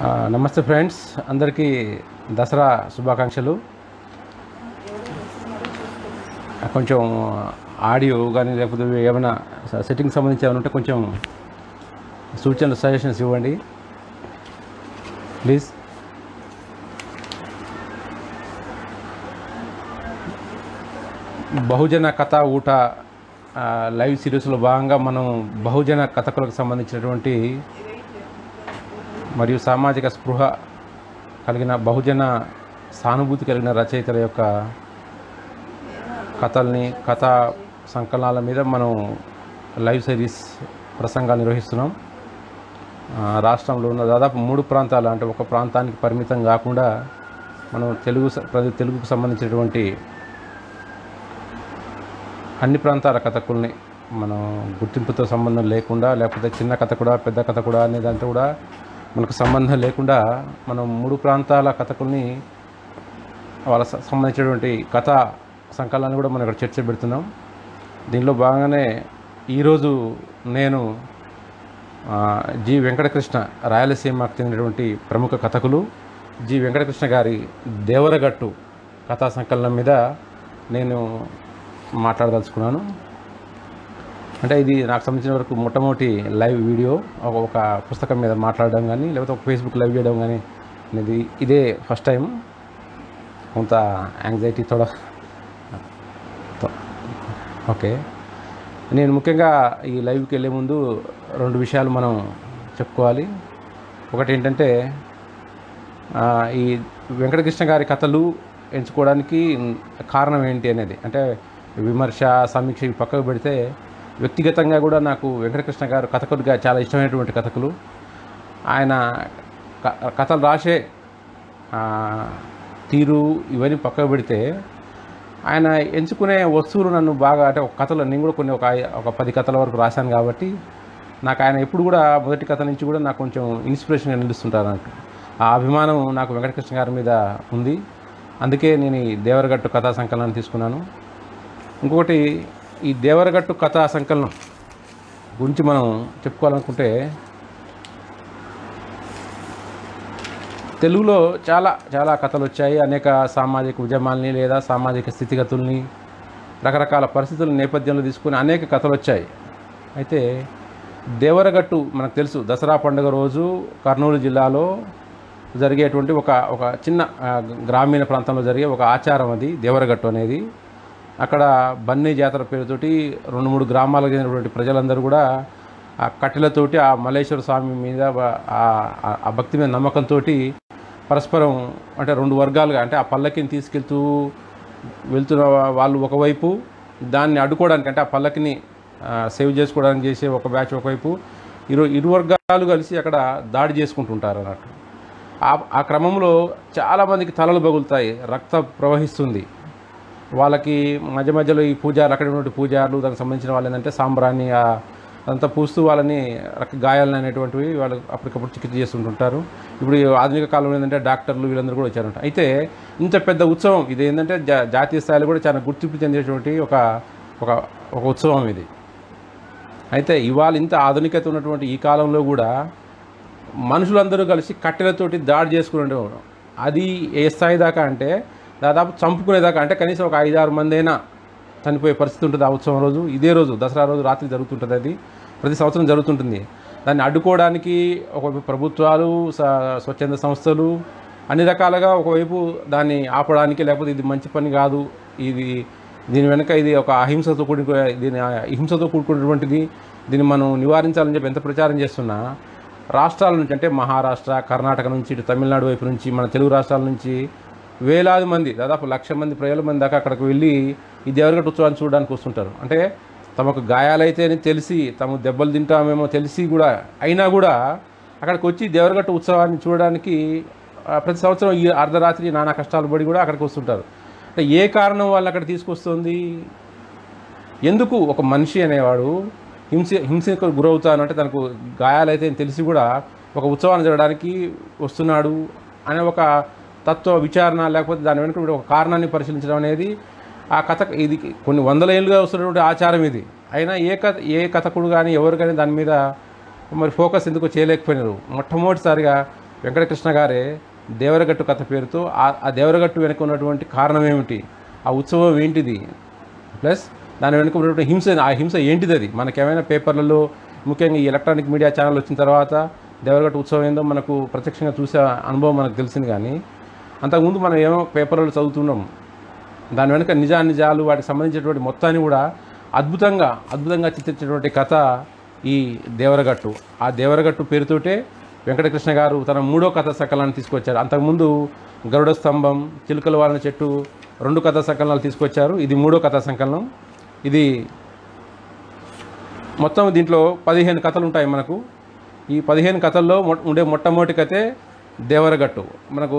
నమస్తే ఫ్రెండ్స్, అందరికీ దసరా శుభాకాంక్షలు. కొంచెం ఆడియో కానీ లేకపోతే ఏమైనా సెట్టింగ్ సంబంధించి ఏమైనా ఉంటే కొంచెం సూచనలు సజెషన్స్ ఇవ్వండి ప్లీజ్. బహుజన కథ ఊట లైవ్ సిరీస్లో భాగంగా మనం బహుజన కథకులకు సంబంధించినటువంటి మరియు సామాజిక స్పృహ కలిగిన బహుజన సానుభూతి కలిగిన రచయితల యొక్క కథల్ని కథా సంకలనాల మీద మనం లైవ్ సిరీస్ ప్రసంగాలు నిర్వహిస్తున్నాం. రాష్ట్రంలో ఉన్న దాదాపు 3 ప్రాంతాలు, అంటే ఒక ప్రాంతానికి పరిమితం కాకుండా మనం తెలుగుకు సంబంధించినటువంటి అన్ని ప్రాంతాల కథకుల్ని మనం గుర్తింపుతో సంబంధం లేకుండా, లేకపోతే చిన్న కథ కూడా పెద్ద కథ కూడా అనే దాంతో కూడా మనకు సంబంధం లేకుండా మనం 3 ప్రాంతాల కథకుల్ని వాళ్ళ సంబంధించినటువంటి కథా సంకలనాన్ని కూడా మనం ఇక్కడ చర్చ పెడుతున్నాం. దీనిలో భాగంగానే ఈరోజు నేను జి వెంకటకృష్ణ, రాయలసీమకు చెందినటువంటి ప్రముఖ కథకులు జి వెంకటకృష్ణ గారి దేవరగట్టు కథా సంకలనం మీద నేను మాట్లాడదలుచుకున్నాను. అంటే ఇది నాకు సంబంధించిన వరకు మొట్టమొదటి లైవ్ వీడియో, ఒక పుస్తకం మీద మాట్లాడడం కానీ లేకపోతే ఒక ఫేస్బుక్ లైవ్ చేయడం కానీ అనేది ఇదే ఫస్ట్ టైం. కొంత యాంగ్జైటీ తోడ ఓకే. నేను ముఖ్యంగా ఈ లైవ్కి వెళ్ళే ముందు 2 విషయాలు మనం చెప్పుకోవాలి. ఒకటి ఏంటంటే, ఈ వెంకటకృష్ణ గారి కథలు ఎంచుకోవడానికి కారణం ఏంటి అనేది, అంటే విమర్శ సమీక్ష పక్కకు పెడితే వ్యక్తిగతంగా కూడా నాకు వెంకటకృష్ణ గారు కథకుడిగా చాలా ఇష్టమైనటువంటి కథకులు. ఆయన కథలు రాసే తీరు ఇవన్నీ పక్కకు పెడితే ఆయన ఎంచుకునే వస్తువులు నన్ను బాగా, అంటే ఒక కథలో నేను కూడా కొన్ని ఒక 10 కథల వరకు రాశాను కాబట్టి నాకు ఆయన ఎప్పుడు కూడా మొదటి కథ నుంచి కూడా నాకు కొంచెం ఇన్స్పిరేషన్గా నిలుస్తుంటారు అన్నట్టు. ఆ అభిమానం నాకు వెంకటకృష్ణ గారి మీద ఉంది. అందుకే నేను ఈ దేవరగట్టు కథా సంకలనాన్ని తీసుకున్నాను. ఇంకొకటి, ఈ దేవరగట్టు కథా సంకలనం గురించి మనం చెప్పుకోవాలనుకుంటే, తెలుగులో చాలా చాలా కథలు వచ్చాయి. అనేక సామాజిక ఉద్యమాల్ని లేదా సామాజిక స్థితిగతుల్ని, రకరకాల పరిస్థితుల నేపథ్యంలో తీసుకుని అనేక కథలు వచ్చాయి. అయితే దేవరగట్టు మనకు తెలుసు, దసరా పండుగ రోజు కర్నూలు జిల్లాలో జరిగేటువంటి ఒక చిన్న గ్రామీణ ప్రాంతంలో జరిగే ఒక ఆచారం అది దేవరగట్టు అనేది. అక్కడ బన్నీ జాతర పేరుతోటి 2-3 గ్రామాలకు చెందినటువంటి ప్రజలందరూ కూడా ఆ కట్టెలతోటి ఆ మల్లేశ్వర స్వామి మీద ఆ భక్తి మీద నమ్మకంతో పరస్పరం, అంటే 2 వర్గాలుగా, అంటే ఆ పల్లకిని వెళ్తున్న వాళ్ళు ఒకవైపు, దాన్ని అడ్డుకోవడానికి, అంటే ఆ పల్లకిని సేవ్ చేసుకోవడానికి చేసే ఒక బ్యాచ్ ఒకవైపు, ఇరు వర్గాలు కలిసి అక్కడ దాడి చేసుకుంటుంటారు అన్నట్టు. ఆ క్రమంలో చాలామందికి తలలు పగులుతాయి, రక్తం ప్రవహిస్తుంది. వాళ్ళకి మధ్య మధ్యలో ఈ పూజారులు, అక్కడ ఉన్నటువంటి పూజారులు, దానికి సంబంధించిన వాళ్ళు ఏంటంటే సాంబ్రాన్ని అదంతా పూస్తూ వాళ్ళని గాయాలని అనేటువంటివి వాళ్ళు అప్పటికప్పుడు చికిత్స చేస్తుంటుంటారు. ఇప్పుడు ఆధునిక కాలంలో ఏంటంటే డాక్టర్లు వీళ్ళందరూ కూడా వచ్చారంట. అయితే ఇంత పెద్ద ఉత్సవం ఇది ఏంటంటే జాతీయ స్థాయిలో కూడా చాలా గుర్తింపు చెందేటువంటి ఒక ఉత్సవం ఇది. అయితే ఇవాళ ఇంత ఆధునికత ఉన్నటువంటి ఈ కాలంలో కూడా మనుషులందరూ కలిసి కట్టెలతోటి దాడి చేసుకునేవారు. అది ఏ స్థాయి దాకా అంటే దాదాపు చంపుకునేదాకా, అంటే కనీసం ఒక 5-6 మంది అయినా చనిపోయే పరిస్థితి ఉంటుంది ఆ ఉత్సవం రోజు. ఇదే రోజు దసరా రోజు రాత్రి జరుగుతుంటుంది. అది ప్రతి సంవత్సరం జరుగుతుంటుంది. దాన్ని అడ్డుకోవడానికి ఒకవైపు ప్రభుత్వాలు, స్వచ్ఛంద సంస్థలు అన్ని రకాలుగా ఒకవైపు దాన్ని ఆపడానికి, లేకపోతే ఇది మంచి పని కాదు, దీని వెనక ఇది ఒక హింసతో కూడుకున్నటువంటిది, దీన్ని మనం నివారించాలని చెప్పి ఎంత ప్రచారం చేస్తున్నా, రాష్ట్రాల నుంచి, అంటే మహారాష్ట్ర, కర్ణాటక నుంచి, ఇటు తమిళనాడు వైపు నుంచి, మన తెలుగు రాష్ట్రాల నుంచి వేలాది మంది, దాదాపు 1,00,000 మంది, 1,000 మంది దాకా అక్కడికి వెళ్ళి ఈ దేవరగట్టు ఉత్సవాన్ని చూడడానికి వస్తుంటారు. అంటే తమకు గాయాలైతే అని తెలిసి, తాము దెబ్బలు తింటామేమో తెలిసి కూడా అయినా కూడా అక్కడికి వచ్చి దేవరగట్టు ఉత్సవాన్ని చూడడానికి ప్రతి సంవత్సరం ఈ అర్ధరాత్రి నానా కష్టాలు పడి కూడా అక్కడికి వస్తుంటారు. అంటే ఏ కారణం వాళ్ళు అక్కడ తీసుకొస్తుంది? ఎందుకు ఒక మనిషి అనేవాడు హింసకు గురవుతాను, అంటే తనకు గాయాలైతే అని తెలిసి కూడా ఒక ఉత్సవాన్ని జరగడానికి వస్తున్నాడు అనే ఒక తత్వ విచారణ, లేకపోతే దాని వెనుక ఒక కారణాన్ని పరిశీలించడం అనేది ఆ కథ, ఇది కొన్ని 100 ఏళ్ళుగా వస్తున్నటువంటి ఆచారం ఇది. అయినా ఏ కథకుడు కానీ ఎవరు కానీ దాని మీద మరి ఫోకస్ ఎందుకు చేయలేకపోయినారు. మొట్టమొదటిసారిగా వెంకటకృష్ణ గారే దేవరగట్టు కథ పేరుతో ఆ దేవరగట్టు వెనుక ఉన్నటువంటి కారణం ఏమిటి, ఆ ఉత్సవం ఏంటిది, ప్లస్ దాని వెనుక ఉన్నటువంటి హింస, ఆ హింస ఏంటిది, అది మనకేమైనా పేపర్లలో ముఖ్యంగా ఈ ఎలక్ట్రానిక్ మీడియా ఛానల్ వచ్చిన తర్వాత దేవరగట్టు ఉత్సవం ఏందో మనకు ప్రత్యక్షంగా చూసే అనుభవం మనకు తెలిసింది. కానీ అంతకుముందు మనం ఏమో పేపర్లలో చదువుతున్నాం. దాని వెనుక నిజాలు వాటికి సంబంధించినటువంటి మొత్తాన్ని కూడా అద్భుతంగా చిత్రించినటువంటి కథ ఈ దేవరగట్టు. ఆ దేవరగట్టు పేరుతోటే వెంకటకృష్ణ గారు తన 3వ కథా సంకలనాన్ని తీసుకొచ్చారు. అంతకుముందు గరుడ స్తంభం, చిలుకల వారిన చెట్టు 2 కథా సంకలనాలు తీసుకొచ్చారు. ఇది 3వ కథా సంకలనం. ఇది మొత్తం దీంట్లో 15 కథలు ఉంటాయి మనకు. ఈ 15 కథల్లో ఉండే మొట్టమొదటి కథే దేవరగట్టు. మనకు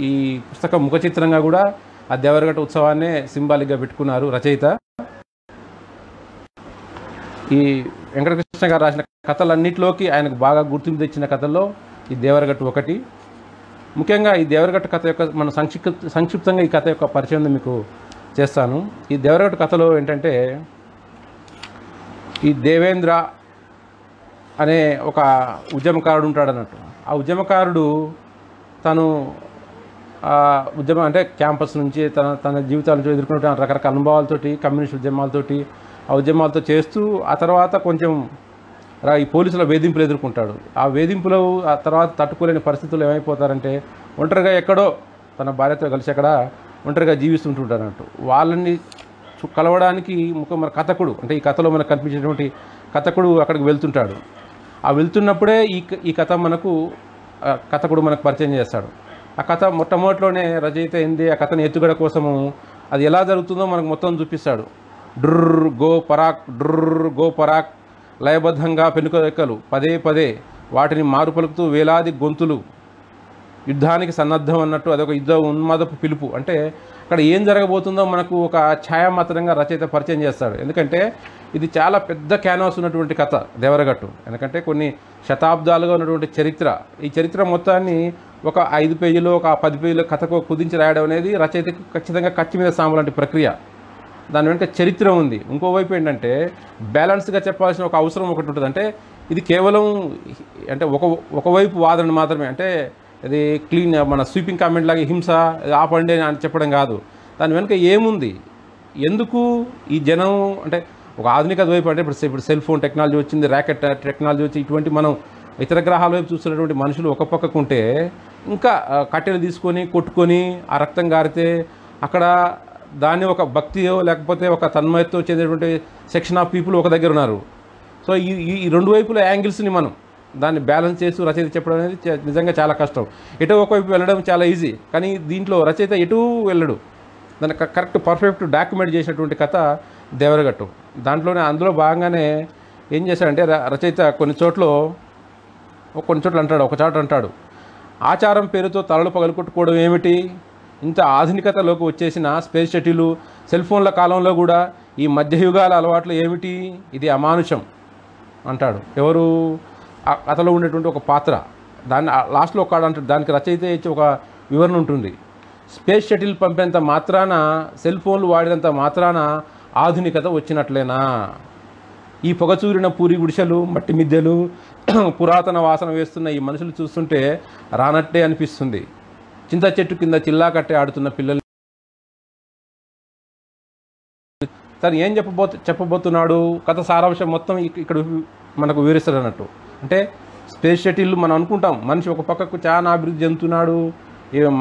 ఈ పుస్తకం ముఖ చిత్రంగా కూడా ఆ దేవరగట్టు ఉత్సవాన్నే సింబాలిక్గా పెట్టుకున్నారు రచయిత. ఈ వెంకటకృష్ణ గారు రాసిన కథలన్నింటిలోకి ఆయనకు బాగా గుర్తింపు తెచ్చిన కథల్లో ఈ దేవరగట్టు ఒకటి. ముఖ్యంగా ఈ దేవరగట్టు కథ యొక్క మనం సంక్షిప్తంగా ఈ కథ యొక్క పరిచయం మీకు చేస్తాను. ఈ దేవరగట్టు కథలో ఏంటంటే, ఈ దేవేంద్ర అనే ఒక ఉద్యమకారుడు ఉంటాడు అన్నట్టు. ఆ ఉద్యమకారుడు తను ఉద్యమం అంటే క్యాంపస్ నుంచి తన జీవితాల నుంచి ఎదుర్కొన్న రకరకాల అనుభవాలతోటి, కమ్యూనిస్ట్ ఉద్యమాలతోటి, ఆ ఉద్యమాలతో చేస్తూ ఆ తర్వాత కొంచెం ఈ పోలీసుల వేధింపులు ఎదుర్కొంటాడు. ఆ వేధింపులు ఆ తర్వాత తట్టుకోలేని పరిస్థితులు ఏమైపోతారంటే ఒంటరిగా ఎక్కడో తన భార్యతో కలిసి అక్కడ ఒంటరిగా జీవిస్తుంటుంటాడు అన్నట్టు. వాళ్ళని కలవడానికి మన కథకుడు, అంటే ఈ కథలో మనకు కనిపించేటువంటి కథకుడు అక్కడికి వెళ్తుంటాడు. ఆ వెళ్తున్నప్పుడే ఈ కథ కథకుడు మనకు పరిచయం చేస్తాడు. ఆ కథ మొట్టమొదటిలోనే రచయిత ఏంది, ఆ కథను ఎత్తుగడ కోసము అది ఎలా జరుగుతుందో మనకు మొత్తం చూపిస్తాడు. డ్రుర్ గో పరాక్ లయబద్ధంగా పెనుక రెక్కలు పదే వాటిని మారు పలుకుతూ వేలాది గొంతులు యుద్ధానికి సన్నద్ధం అన్నట్టు అదొక యుద్ధ ఉన్మాదపు పిలుపు. అంటే అక్కడ ఏం జరగబోతుందో మనకు ఒక ఛాయామాత్రంగా రచయిత పరిచయం చేస్తాడు. ఎందుకంటే ఇది చాలా పెద్ద క్యాన్వాస్ ఉన్నటువంటి కథ దేవరగట్టు. ఎందుకంటే కొన్ని శతాబ్దాలుగా ఉన్నటువంటి చరిత్ర, ఈ చరిత్ర మొత్తాన్ని ఒక 5 పేజీలో ఒక 10 పేజీలో కథకు కుదించి రాయడం అనేది రచయితకు ఖచ్చితంగా కత్తి మీద సాము లాంటి ప్రక్రియ. దాని వెనుక చరిత్ర ఉంది. ఇంకోవైపు ఏంటంటే బ్యాలెన్స్గా చెప్పాల్సిన ఒక అవసరం ఒకటి ఉంటుంది. అంటే ఇది కేవలం అంటే ఒకవైపు వాదన మాత్రమే, అంటే ఇది క్లీన్ మన స్వీపింగ్ కామెంట్ లాగా హింస ఆపండి అని చెప్పడం కాదు. దాని వెనుక ఏముంది, ఎందుకు ఈ జనం అంటే ఒక ఆధునికత వైపు, అంటే ఇప్పుడు సెల్ ఫోన్ టెక్నాలజీ వచ్చింది, ర్యాకెట్ టెక్నాలజీ వచ్చి ఇటువంటి మనం ఇతర గ్రహాల వైపు చూస్తున్నటువంటి మనుషులు ఒక పక్కకుంటే ఇంకా కట్టెలు తీసుకొని కొట్టుకొని ఆ రక్తం గారితే అక్కడ దాన్ని ఒక భక్తియో లేకపోతే ఒక తన్మయతో చెందేటువంటి సెక్షన్ ఆఫ్ పీపుల్ ఒక దగ్గర ఉన్నారు. సో ఈ 2 వైపుల యాంగిల్స్ని మనం దాన్ని బ్యాలెన్స్ చేస్తూ రచయిత చెప్పడం అనేది నిజంగా చాలా కష్టం. ఎటో ఒకవైపు వెళ్ళడం చాలా ఈజీ, కానీ దీంట్లో రచయిత ఎటూ వెళ్ళడు. దాన్ని కరెక్ట్ పర్ఫెక్ట్ డాక్యుమెంట్ చేసినటువంటి కథ దేవరగట్టు. అందులో భాగంగానే ఏం చేశాడంటే రచయిత కొన్ని చోట్ల అంటాడు, ఒక చోట అంటాడు, ఆచారం పేరుతో తలలు పగలగొట్టుకోవడం ఏమిటి, ఇంత ఆధునికతలోకి వచ్చేసిన స్పేస్ షటిలు సెల్ ఫోన్ల కాలంలో కూడా ఈ మధ్యయుగాల అలవాట్లు ఏమిటి, ఇది అమానుషం అంటాడు. ఎవరు ఆ కథలో ఉండేటువంటి ఒక పాత్ర. దాన్ని లాస్ట్లో ఒక అంటాడు, దానికి రచయిత ఇచ్చే ఒక వివరణ ఉంటుంది. స్పేస్ షటిల్ పంపేంత మాత్రాన, సెల్ ఫోన్లు వాడినంత మాత్రాన ఆధునికత వచ్చినట్లేనా, ఈ పొగచూరిన పూరి గుడిసెలు, మట్టి మిద్దెలు, పురాతన వాసన వేస్తున్న ఈ మనుషులు చూస్తుంటే రానట్టే అనిపిస్తుంది. చింత చెట్టు కింద చిల్లా కట్టే ఆడుతున్న పిల్లలు. తను ఏం చెప్పబోతున్నాడు, కథ సారాంశం మొత్తం ఇక్కడ మనకు వివరిస్తాడు అన్నట్టు. అంటే స్పేస్ షటిల్ మనం అనుకుంటాం, మనిషి ఒక పక్కకు చాలా అభివృద్ధి చెందుతున్నాడు,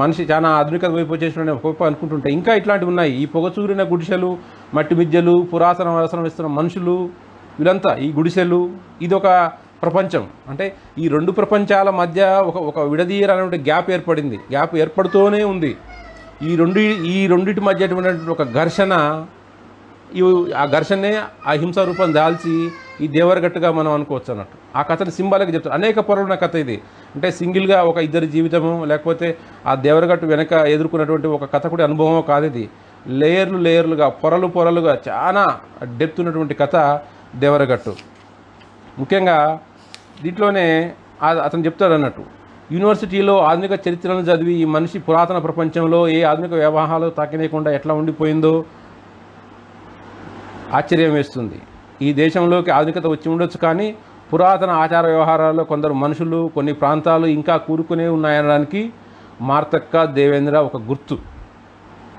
మనిషి చాలా ఆధునికత వైపు వచ్చేసిన ఒక పక్క అనుకుంటుంటే ఇంకా ఇట్లాంటివి ఉన్నాయి. ఈ పొగచూరిన గుడిసెలు, మట్టి మిద్దెలు, పురాతన వాసన వేస్తున్న మనుషులు, వీళ్ళంతా ఈ గుడిసెలు, ఇదొక ప్రపంచం. అంటే ఈ 2 ప్రపంచాల మధ్య ఒక విడదీయరానటువంటి గ్యాప్ ఏర్పడింది, గ్యాప్ ఏర్పడుతూనే ఉంది. ఈ రెండింటి మధ్య ఒక ఘర్షణ, ఆ ఘర్షణనే ఆ హింసా రూపం దాల్చి ఈ దేవరగట్టుగా మనం అనుకోవచ్చు అన్నట్టు. ఆ కథని సింబాలిక్గా చెప్తారు. అనేక పొరలున్న కథ ఇది. అంటే సింగిల్గా ఒక ఇద్దరి జీవితము లేకపోతే ఆ దేవరగట్టు వెనక ఎదుర్కొన్నటువంటి ఒక కథకుడి అనుభవం కాదు ఇది. లేయర్లుగా పొరలుగా చాలా డెప్త్ ఉన్నటువంటి కథ దేవరగట్టు. ముఖ్యంగా దీంట్లోనే అతను చెప్తాడు అన్నట్టు, యూనివర్సిటీలో ఆధునిక చరిత్రను చదివి ఈ మనిషి పురాతన ప్రపంచంలో ఏ ఆధునిక వ్యవహారాలు తాకినేయకుండా ఎట్లా ఉండిపోయిందో ఆశ్చర్యం వేస్తుంది. ఈ దేశంలోకి ఆధునికత వచ్చి ఉండొచ్చు, కానీ పురాతన ఆచార వ్యవహారాల్లో కొందరు మనుషులు కొన్ని ప్రాంతాలు ఇంకా కూరుకునే ఉన్నాయనడానికి మార్తక్క దేవేంద్ర ఒక గుర్తు.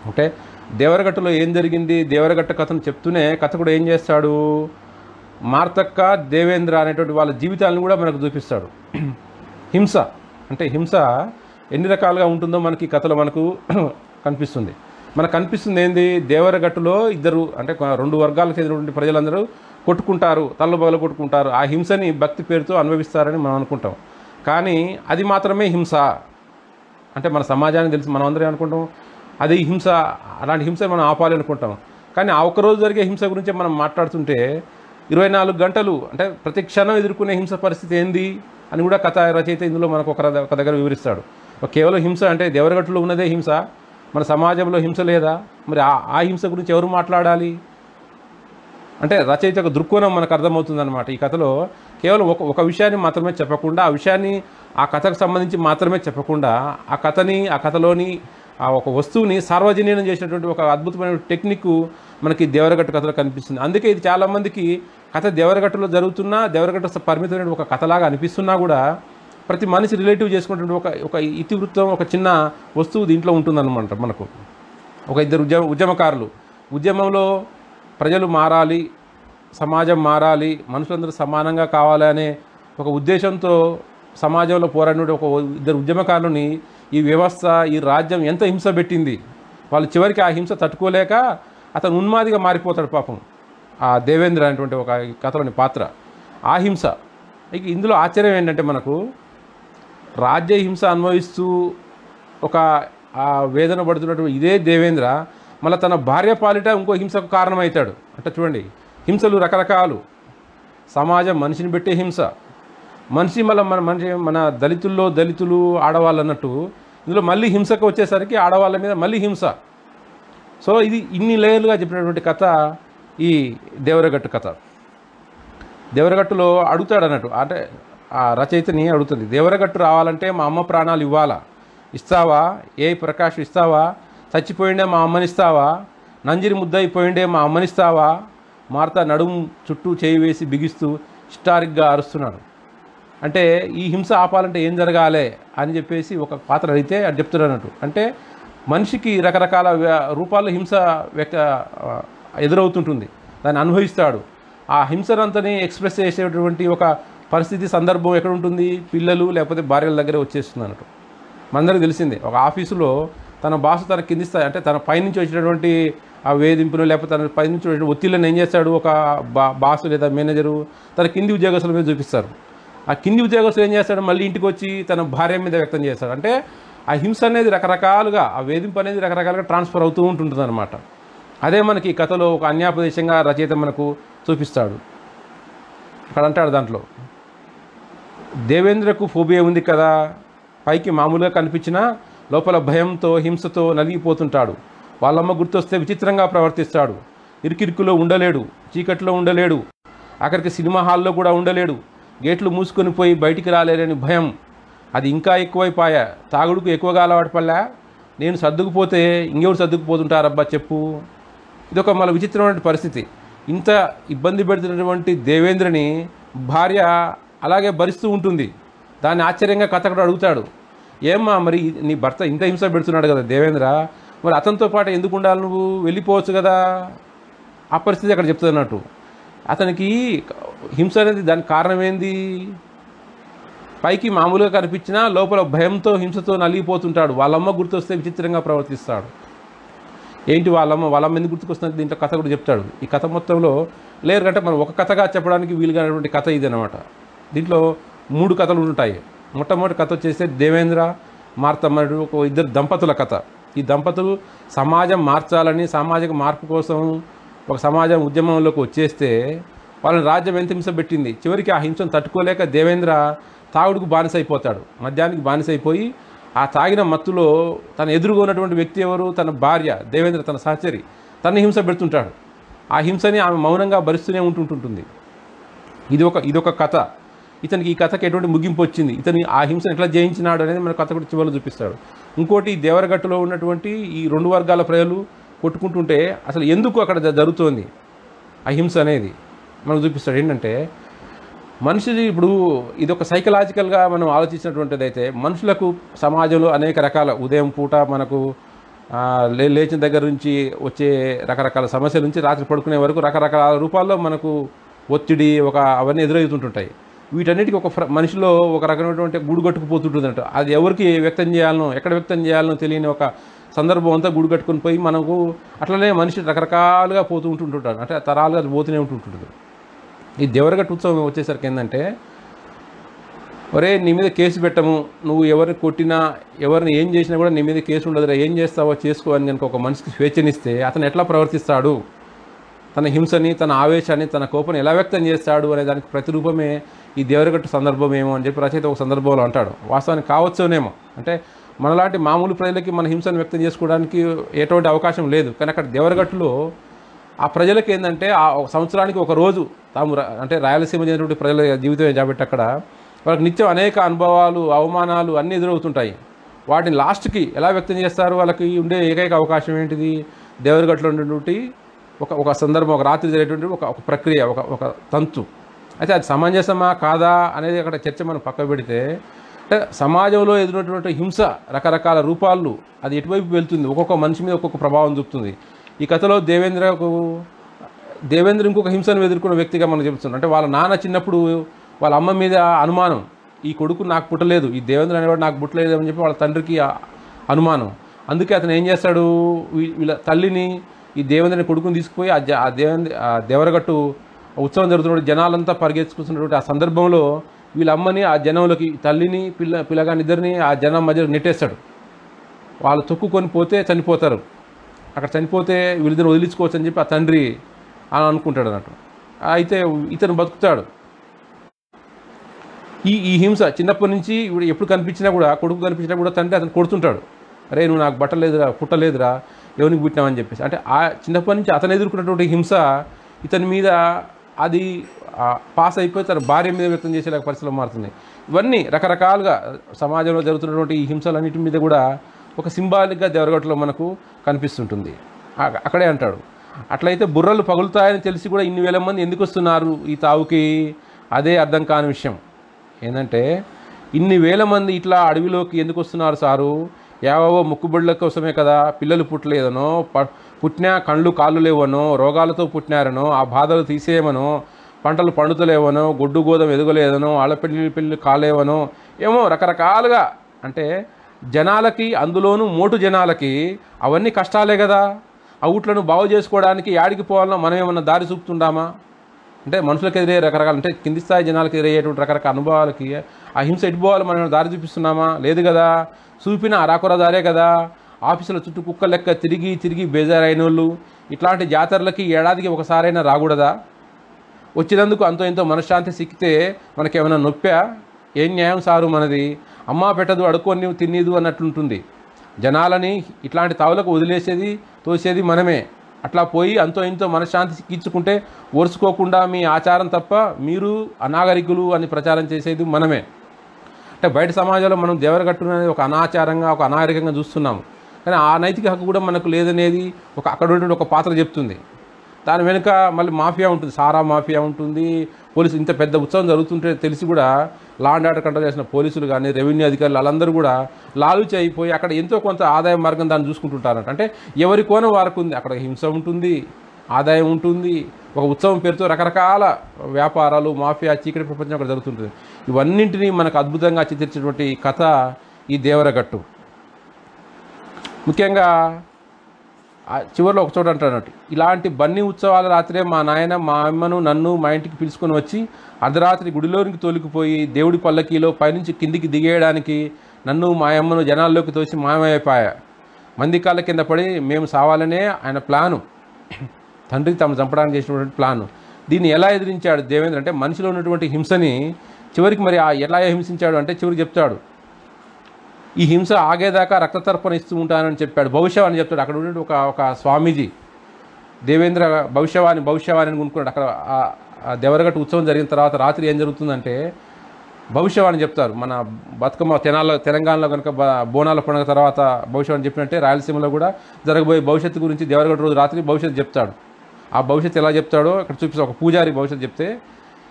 అంటే దేవరగట్టులో ఏం జరిగింది, దేవరగట్ట కథను చెప్తూనే కథకుడు ఏం చేస్తాడు, మార్తక్క దేవేంద్ర అనేటువంటి వాళ్ళ జీవితాలను కూడా మనకు చూపిస్తాడు. హింస అంటే హింస ఎన్ని రకాలుగా ఉంటుందో మనకి కథలో మనకు కనిపిస్తుంది. మనకు కనిపిస్తుంది ఏంది, దేవరగట్టులో ఇద్దరు అంటే 2 వర్గాలకు చెందినటువంటి ప్రజలందరూ కొట్టుకుంటారు, తల్లు బగలు కొట్టుకుంటారు. ఆ హింసని భక్తి పేరుతో అనుభవిస్తారని మనం అనుకుంటాం. కానీ అది మాత్రమే హింస అంటే మన సమాజానికి తెలిసి మనం అందరం అనుకుంటాం అది హింస, అలాంటి హింస మనం ఆపాలి అనుకుంటాం. కానీ ఆ ఒక్కరోజు జరిగే హింస గురించి మనం మాట్లాడుతుంటే 24 గంటలు అంటే ప్రతి క్షణం ఎదుర్కొనే హింస పరిస్థితి ఏంది అని కూడా కథ రచయిత ఇందులో మనకు ఒక దగ్గర వివరిస్తాడు. కేవలం హింస అంటే దేవరగట్టులో ఉన్నదే హింస, మన సమాజంలో హింస లేదా, మరి ఆ హింస గురించి ఎవరు మాట్లాడాలి అంటే రచయిత యొక్క దృక్కోణం మనకు అర్థమవుతుందన్నమాట. ఈ కథలో కేవలం ఒక విషయాన్ని మాత్రమే చెప్పకుండా, ఆ విషయాన్ని ఆ కథకు సంబంధించి మాత్రమే చెప్పకుండా, ఆ కథని ఆ కథలోని ఆ ఒక వస్తువుని సార్వజనీనం చేసినటువంటి ఒక అద్భుతమైన టెక్నిక్ మనకి దేవరగట్టు కథలో కనిపిస్తుంది. అందుకే ఇది చాలామందికి కథ దేవరగట్టులో జరుగుతున్నా, దేవరగట్టు పరిమితమైన ఒక కథలాగా అనిపిస్తున్నా కూడా ప్రతి మనిషి రిలేటివ్ చేసుకున్నటువంటి ఒక ఇతివృత్తం, ఒక చిన్న వస్తువు దీంట్లో ఉంటుందన్నమాట. మనకు ఒక ఇద్దరు ఉద్యమకారులు, ఉద్యమంలో ప్రజలు మారాలి, సమాజం మారాలి, మనుషులందరూ సమానంగా కావాలి అనే ఒక ఉద్దేశంతో సమాజంలో పోరాడిన ఒక ఇద్దరు ఉద్యమకారులని ఈ వ్యవస్థ, ఈ రాజ్యం ఎంత హింస పెట్టింది. వాళ్ళు చివరికి ఆ హింస తట్టుకోలేక అతను ఉన్మాదిగా మారిపోతాడు పాపం. ఆ దేవేంద్ర అనేటువంటి ఒక కథలోని పాత్ర ఆ హింస. ఇక ఇందులో ఆశ్చర్యం ఏంటంటే మనకు రాజ్య హింస అనుభవిస్తూ ఒక వేదన పడుతున్నటువంటి ఇదే దేవేంద్ర మళ్ళీ తన భార్య పాలిట ఇంకో హింసకు కారణమవుతాడు. అంటే చూడండి, హింసలు రకరకాలు. సమాజం మనిషిని పెట్టే హింస, మనిషి మన దళితులు ఆడవాళ్ళు అన్నట్టు ఇందులో మళ్ళీ హింసకు వచ్చేసరికి ఆడవాళ్ళ మీద మళ్ళీ హింస. సో ఇది ఇన్ని లేయర్లుగా చెప్పినటువంటి కథ ఈ దేవరగట్టు కథ. దేవరగట్టులో అడుగుతాడు అన్నట్టు, అంటే ఆ రచయితని అడుగుతుంది, దేవరగట్టు రావాలంటే మా అమ్మ ప్రాణాలు ఇవ్వాలా, ఇస్తావా, ఏ ప్రకాష్ ఇస్తావా, చచ్చిపోయిండే మా అమ్మనిస్తావా, నంజిరి ముద్దయిపోయిండే మా అమ్మనిస్తావా. మార్త నడుము చుట్టూ చేయి వేసి బిగిస్తూ హిస్టారిక్గా అరుస్తున్నాడు. అంటే ఈ హింస ఆపాలంటే ఏం జరగాలి అని చెప్పేసి ఒక పాత్ర అడిగితే అది చెప్తున్నట్టు. అంటే మనిషికి రకరకాల రూపాల్లో హింస ఎదురవుతుంటుంది, దాన్ని అనుభవిస్తాడు. ఆ హింసనంతని ఎక్స్ప్రెస్ చేసేటువంటి ఒక పరిస్థితి, సందర్భం ఎక్కడ ఉంటుంది, పిల్లలు లేకపోతే భార్యల దగ్గర వచ్చేస్తుంది అన్నట్టు. మనందరికీ తెలిసిందే, ఒక ఆఫీసులో తన బాసు తన కింది స్థాయి అంటే తన పైనుంచి వచ్చినటువంటి ఆ వేధింపును లేకపోతే తన పైనుంచి వచ్చిన ఒత్తిళ్ళని ఏం చేస్తాడు, ఒక బాసు లేదా మేనేజరు తన కింది ఉద్యోగస్తుల మీద చూపిస్తారు. ఆ కింది ఉద్యోగస్తులు ఏం చేస్తాడు, మళ్ళీ ఇంటికి వచ్చి తన భార్య మీద వ్యక్తం చేస్తాడు. అంటే ఆ హింస అనేది రకరకాలుగా, ఆ వేధింపు అనేది రకరకాలుగా ట్రాన్స్ఫర్ అవుతూ ఉంటుంది అన్నమాట. అదే మనకి ఈ కథలో ఒక అన్యాపదేశంగా రచయిత మనకు చూపిస్తాడు. అక్కడ అంటాడు, దాంట్లో దేవేంద్రకు ఫోబియా ఉంది కదా, పైకి మామూలుగా కనిపించినా లోపల భయంతో హింసతో నలిగిపోతుంటాడు. వాళ్ళమ్మ గుర్తొస్తే విచిత్రంగా ప్రవర్తిస్తాడు. ఇరుకిరుకులో ఉండలేడు, చీకట్లో ఉండలేడు, అక్కడికి సినిమా హాల్లో కూడా ఉండలేడు. గేట్లు మూసుకొని పోయి బయటికి రాలేరని భయం, అది ఇంకా ఎక్కువైపోయా. తాగుడుకు ఎక్కువగా అలవాటు పడలే. నేను సర్దుకుపోతే ఇంకెవరు సర్దుకుపోతుంటారబ్బా చెప్పు. ఇదొక మళ్ళీ విచిత్రమైన పరిస్థితి. ఇంత ఇబ్బంది పెడుతున్నటువంటి దేవేంద్రని భార్య అలాగే భరిస్తూ ఉంటుంది. దాన్ని ఆశ్చర్యంగా కథకుడు అడుగుతాడు, ఏమ్మా మరి నీ భర్త ఇంత హింస పెడుతున్నాడు కదా దేవేంద్ర, మరి అతనితో పాటు ఎందుకు ఉండాలి, నువ్వు వెళ్ళిపోవచ్చు కదా. ఆ పరిస్థితి అక్కడ చెప్తుంది అన్నట్టు. అతనికి హింస అనేది దానికి కారణం ఏంది, పైకి మామూలుగా కనిపించినా లోపల భయంతో హింసతో నలిగిపోతుంటాడు. వాళ్ళమ్మ గుర్తొస్తే విచిత్రంగా ప్రవర్తిస్తాడు. ఏంటి వాళ్ళమ్మ ఎందుకు గుర్తుకొస్తుంది, దీంట్లో కథ కూడా చెప్తాడు. ఈ కథ మొత్తంలో లేరు కంటే మనం ఒక కథగా చెప్పడానికి వీలుగానటువంటి కథ ఇది అనమాట. దీంట్లో 3 కథలు ఉంటాయి. మొట్టమొదటి కథ వచ్చేస్తే దేవేంద్ర మార్తమ్మ ఒక ఇద్దరు దంపతుల కథ. ఈ దంపతులు సమాజం మార్చాలని, సామాజిక మార్పు కోసం ఒక సమాజం ఉద్యమంలోకి వచ్చేస్తే వాళ్ళని రాజ్యం ఎంత హింస పెట్టింది. చివరికి ఆ హింసను తట్టుకోలేక దేవేంద్ర తాగుడుకు బానిసైపోతాడు. మద్యానికి బానిసైపోయి ఆ తాగిన మత్తులో తన ఎదురుగా ఉన్నటువంటి వ్యక్తి ఎవరు, తన భార్య దేవేంద్ర, తన సహచరి, తన హింస పెడుతుంటాడు. ఆ హింసని ఆమె మౌనంగా భరిస్తూనే ఉంటుంటుంది. ఇదొక కథ. ఇతనికి ఈ కథకి ఎటువంటి ముగింపు వచ్చింది, ఇతని ఆ హింసను ఎట్లా జయించినాడు అనేది మన కథ కూడా చివరిలో చూపిస్తాడు. ఇంకోటి, దేవరగట్టులో ఉన్నటువంటి ఈ 2 వర్గాల ప్రజలు కొట్టుకుంటుంటే అసలు ఎందుకు అక్కడ జరుగుతోంది ఆ హింస అనేది మనకు చూపిస్తాడు. ఏంటంటే మనిషిది ఇప్పుడు ఇది ఒక సైకలాజికల్గా మనం ఆలోచించినటువంటిది అయితే మనుషులకు సమాజంలో అనేక రకాల ఉదయం పూట మనకు లేచిన దగ్గర నుంచి వచ్చే రకరకాల సమస్యల నుంచి రాత్రి పడుకునే వరకు రకరకాల రూపాల్లో మనకు ఒత్తిడి అవన్నీ ఎదురవుతుంటుంటాయి. వీటన్నిటికీ మనిషిలో ఒక రకమైనటువంటి గూడుగట్టుకుపోతుంటుందంట. అది ఎవరికి వ్యక్తం చేయాలనో ఎక్కడ వ్యక్తం చేయాలనో తెలియని ఒక సందర్భం అంతా గూడుగట్టుకుని పోయి మనకు అట్లనే మనిషి రకరకాలుగా పోతూ ఉంటుంటాడు. అంటే తరాలుగా అది పోతూనే ఉంటుంటుంది. ఈ దేవరగట్టు ఉత్సవం వచ్చేసరికి ఏంటంటే, ఒరే నీ మీద కేసు పెట్టము, నువ్వు ఎవరిని కొట్టినా ఎవరిని ఏం చేసినా కూడా నీ మీద కేసు ఉండదురా, ఏం చేస్తావో చేసుకో అని కనుక ఒక మనిషికి స్వేచ్ఛనిస్తే అతను ఎట్లా ప్రవర్తిస్తాడు, తన హింసని తన ఆవేశాన్ని తన కోపాన్ని ఎలా వ్యక్తం చేస్తాడు అనే దానికి ప్రతిరూపమే ఈ దేవరగట్టు సందర్భం ఏమో అని చెప్పి రచయిత ఒక సందర్భంలో అంటాడు. వాస్తవానికి కావచ్చునేమో, అంటే మనలాంటి మామూలు ప్రజలకి మన హింసను వ్యక్తం చేసుకోవడానికి ఎటువంటి అవకాశం లేదు. కానీ అక్కడ దేవరగట్టులో ఆ ప్రజలకి ఏంటంటే ఆ సంవత్సరానికి ఒక రోజు తాము అంటే రాయలసీమ చెందినటువంటి ప్రజల జీవితం కాబట్టి అక్కడ వాళ్ళకి నిత్యం అనేక అనుభవాలు అవమానాలు అన్నీ ఎదురవుతుంటాయి. వాటిని లాస్ట్కి ఎలా వ్యక్తం చేస్తారు, వాళ్ళకి ఉండే ఏకైక అవకాశం ఏంటిది, దేవరగట్టులో ఉండేటువంటి ఒక సందర్భం, ఒక రాత్రి జరిగేటువంటి ఒక ప్రక్రియ, ఒక తంతు. అయితే అది సమంజసమా కాదా అనేది అక్కడ చర్చ మనం పక్క పెడితే, అంటే సమాజంలో ఎదురైనటువంటి హింస రకరకాల రూపాలు అది ఎటువైపు వెళ్తుంది, ఒక్కొక్క మనిషి మీద ఒక్కొక్క ప్రభావం చూపుతుంది. ఈ కథలో దేవేంద్ర ఇంకొక హింసను ఎదుర్కొన్న వ్యక్తిగా మనం చెప్తున్నాం. అంటే వాళ్ళ నాన్న చిన్నప్పుడు వాళ్ళ అమ్మ మీద అనుమానం, ఈ కొడుకు నాకు పుట్టలేదు, ఈ దేవేంద్ర అనేవాడు నాకు పుట్టలేదు అని చెప్పి వాళ్ళ తండ్రికి అనుమానం. అందుకే అతను ఏం చేస్తాడు, వీళ్ళ తల్లిని ఈ దేవేంద్రని కొడుకుని తీసుకుపోయి ఆ దేవరగట్టు ఉత్సవం జరుగుతున్నప్పుడు జనాలంతా పరిగెత్తుకుంటున్నటువంటి ఆ సందర్భంలో వీళ్ళ అమ్మని ఆ జనంలోకి, తల్లిని పిల్లగాని ఇద్దరిని ఆ జనం మధ్యలో నెట్టేస్తాడు. వాళ్ళు తొక్కుకొని పోతే చనిపోతారు. అక్కడ చనిపోతే వీళ్ళిద్దరు వదిలించుకోవచ్చు అని చెప్పి ఆ తండ్రి అని అనుకుంటాడు అన్నట్టు. అయితే ఇతను బతుకుతాడు. ఈ హింస చిన్నప్పటి నుంచి ఎప్పుడు కనిపించినా కూడా, కొడుకు కనిపించినా కూడా తండ్రి అతను కొడుతుంటాడు. అరే నువ్వు నాకు బట్టలేదురా, పుట్టలేదురా, ఎవరికి పుట్టినావని చెప్పేసి. అంటే ఆ చిన్నప్పటి నుంచి అతను ఎదుర్కొన్నటువంటి హింస ఇతని మీద అది పాస్ అయిపోయి తన భార్య మీద వ్యక్తం చేసేలాగా పరిస్థితులు మారుతుంది. ఇవన్నీ రకరకాలుగా సమాజంలో జరుగుతున్నటువంటి ఈ హింసలన్నిటి మీద కూడా ఒక సింబాలిక్గా దేవరగట్టులో మనకు కనిపిస్తుంటుంది. అక్కడే అంటాడు, అట్లయితే బుర్రలు పగులుతాయని తెలిసి కూడా ఇన్ని వేల మంది ఎందుకు వస్తున్నారు ఈ తావుకి, అదే అర్థం కాని విషయం. ఏంటంటే ఇన్ని వేల మంది ఇట్లా అడవిలోకి ఎందుకు వస్తున్నారు సారు, ఏవో ముక్కుబడుల కోసమే కదా, పిల్లలు పుట్టలేదనో, పుట్టినా కళ్ళు కాళ్ళు లేవనో, రోగాలతో పుట్టినారనో, ఆ బాధలు తీసేయమనో, పంటలు పండుతలేవనో, గొడ్డు గోధుమ ఎదగలేదనో, ఆడపిల్లి కాలేవనో, ఏమో రకరకాలుగా. అంటే జనాలకి, అందులోనూ మోటు జనాలకి అవన్నీ కష్టాలే కదా. అవుట్లను బాగు చేసుకోవడానికి యాడికి పోవాలన్నా మనం ఏమన్నా దారి చూపుతుండామా? అంటే మనుషులకు ఎదురే రకరకాల, అంటే కింది స్థాయి జనాలకు ఎదురయ్యేటువంటి రకరకాల అనుభవాలకి ఆ హింస ఎటుపోవాలి మనం దారి చూపిస్తున్నామా? లేదు కదా. చూపిన అరాకొర దారే కదా. ఆఫీసుల చుట్టూ కుక్క లెక్క తిరిగి బేజారైన వాళ్ళు ఇట్లాంటి జాతరలకి ఏడాదికి ఒకసారైనా రాకూడదా? వచ్చినందుకు అంతో ఎంతో మనశ్శాంతి సిక్కితే మనకేమైనా నొప్పా? ఏం న్యాయం సారు మనది? అమ్మా పెట్టదు అడుక్కొని తినేదు అన్నట్లుంటుంది. జనాలని ఇట్లాంటి తావులకు వదిలేసేది తోసేది మనమే. అట్లా పోయి అంతో ఇంతో మనశ్శాంతి సిక్కించుకుంటే ఓర్చుకోకుండా మీ ఆచారం తప్ప మీరు అనాగరికులు అని ప్రచారం చేసేది మనమే. అంటే బయట సమాజంలో మనం దేవరగట్టు అనేది ఒక అనాచారంగా, ఒక అనాగరికంగా చూస్తున్నాము. కానీ ఆ నైతిక హక్కు కూడా మనకు లేదనేది అక్కడ ఉండే ఒక పాత్ర చెప్తుంది. దాని వెనుక మళ్ళీ మాఫియా ఉంటుంది, సారా మాఫియా ఉంటుంది. పోలీసు ఇంత పెద్ద ఉత్సవం జరుగుతుంటే తెలిసి కూడా లా అండ్ ఆర్డర్ కంట్రోల్ చేసిన పోలీసులు కానీ, రెవెన్యూ అధికారులు వాళ్ళందరూ కూడా లాలూచి అయిపోయి అక్కడ ఎంతో కొంత ఆదాయ మార్గం దాన్ని చూసుకుంటుంటారంట. అంటే ఎవరి కోణం వారికి ఉంది. అక్కడ హింస ఉంటుంది, ఆదాయం ఉంటుంది. ఒక ఉత్సవం పేరుతో రకరకాల వ్యాపారాలు, మాఫియా, చీకటి ప్రపంచం అక్కడ జరుగుతుంటుంది. ఇవన్నింటినీ మనకు అద్భుతంగా చిత్రించినటువంటి కథ ఈ దేవరగట్టు. ముఖ్యంగా చివరిలో ఒక చోట అంటున్నట్టు, ఇలాంటి బన్నీ ఉత్సవాల రాత్రే మా నాయన మా అమ్మను నన్ను మా ఇంటికి పిలుచుకొని వచ్చి అర్ధరాత్రి గుడిలోనికి తోలికిపోయి దేవుడి పల్లకీలో పైనుంచి కిందికి దిగేయడానికి నన్ను మా అమ్మను జనాల్లోకి తోసి మాయమైపోయా. మంది కాళ్ళ కింద పడి మేము సావాలనే ఆయన ప్లాను, తండ్రి తమ చంపడానికి చేసినటువంటి ప్లాను. దీన్ని ఎలా ఎదిరించాడు దేవేంద్ర అంటే, మనిషిలో ఉన్నటువంటి హింసని చివరికి మరి ఎలా హింసించాడు అంటే చివరికి చెప్తాడు, ఈ హింస ఆగేదాకా రక్తతర్పణ ఇస్తూ ఉంటానని చెప్పాడు. భవిష్యవాణి అని చెప్తాడు. అక్కడ ఉండే ఒక స్వామీజీ దేవేంద్ర భవిష్యవాణి అని కొనుక్కున్నాడు. అక్కడ దేవరగట్టు ఉత్సవం జరిగిన తర్వాత రాత్రి ఏం జరుగుతుందంటే భవిష్యవాణి చెప్తారు. మన బతుకమ్మ తెలంగాణలో కనుక బోనాల పండుగ తర్వాత భవిష్యవాణి చెప్పినట్టే రాయలసీమలో కూడా జరగబోయే భవిష్యత్తు గురించి దేవరగట్టు రోజు రాత్రి భవిష్యత్తు చెప్తాడు. ఆ భవిష్యత్తు ఎలా చెప్తాడో ఇక్కడ చూపిస్తే, ఒక పూజారి భవిష్యత్తు చెప్తే,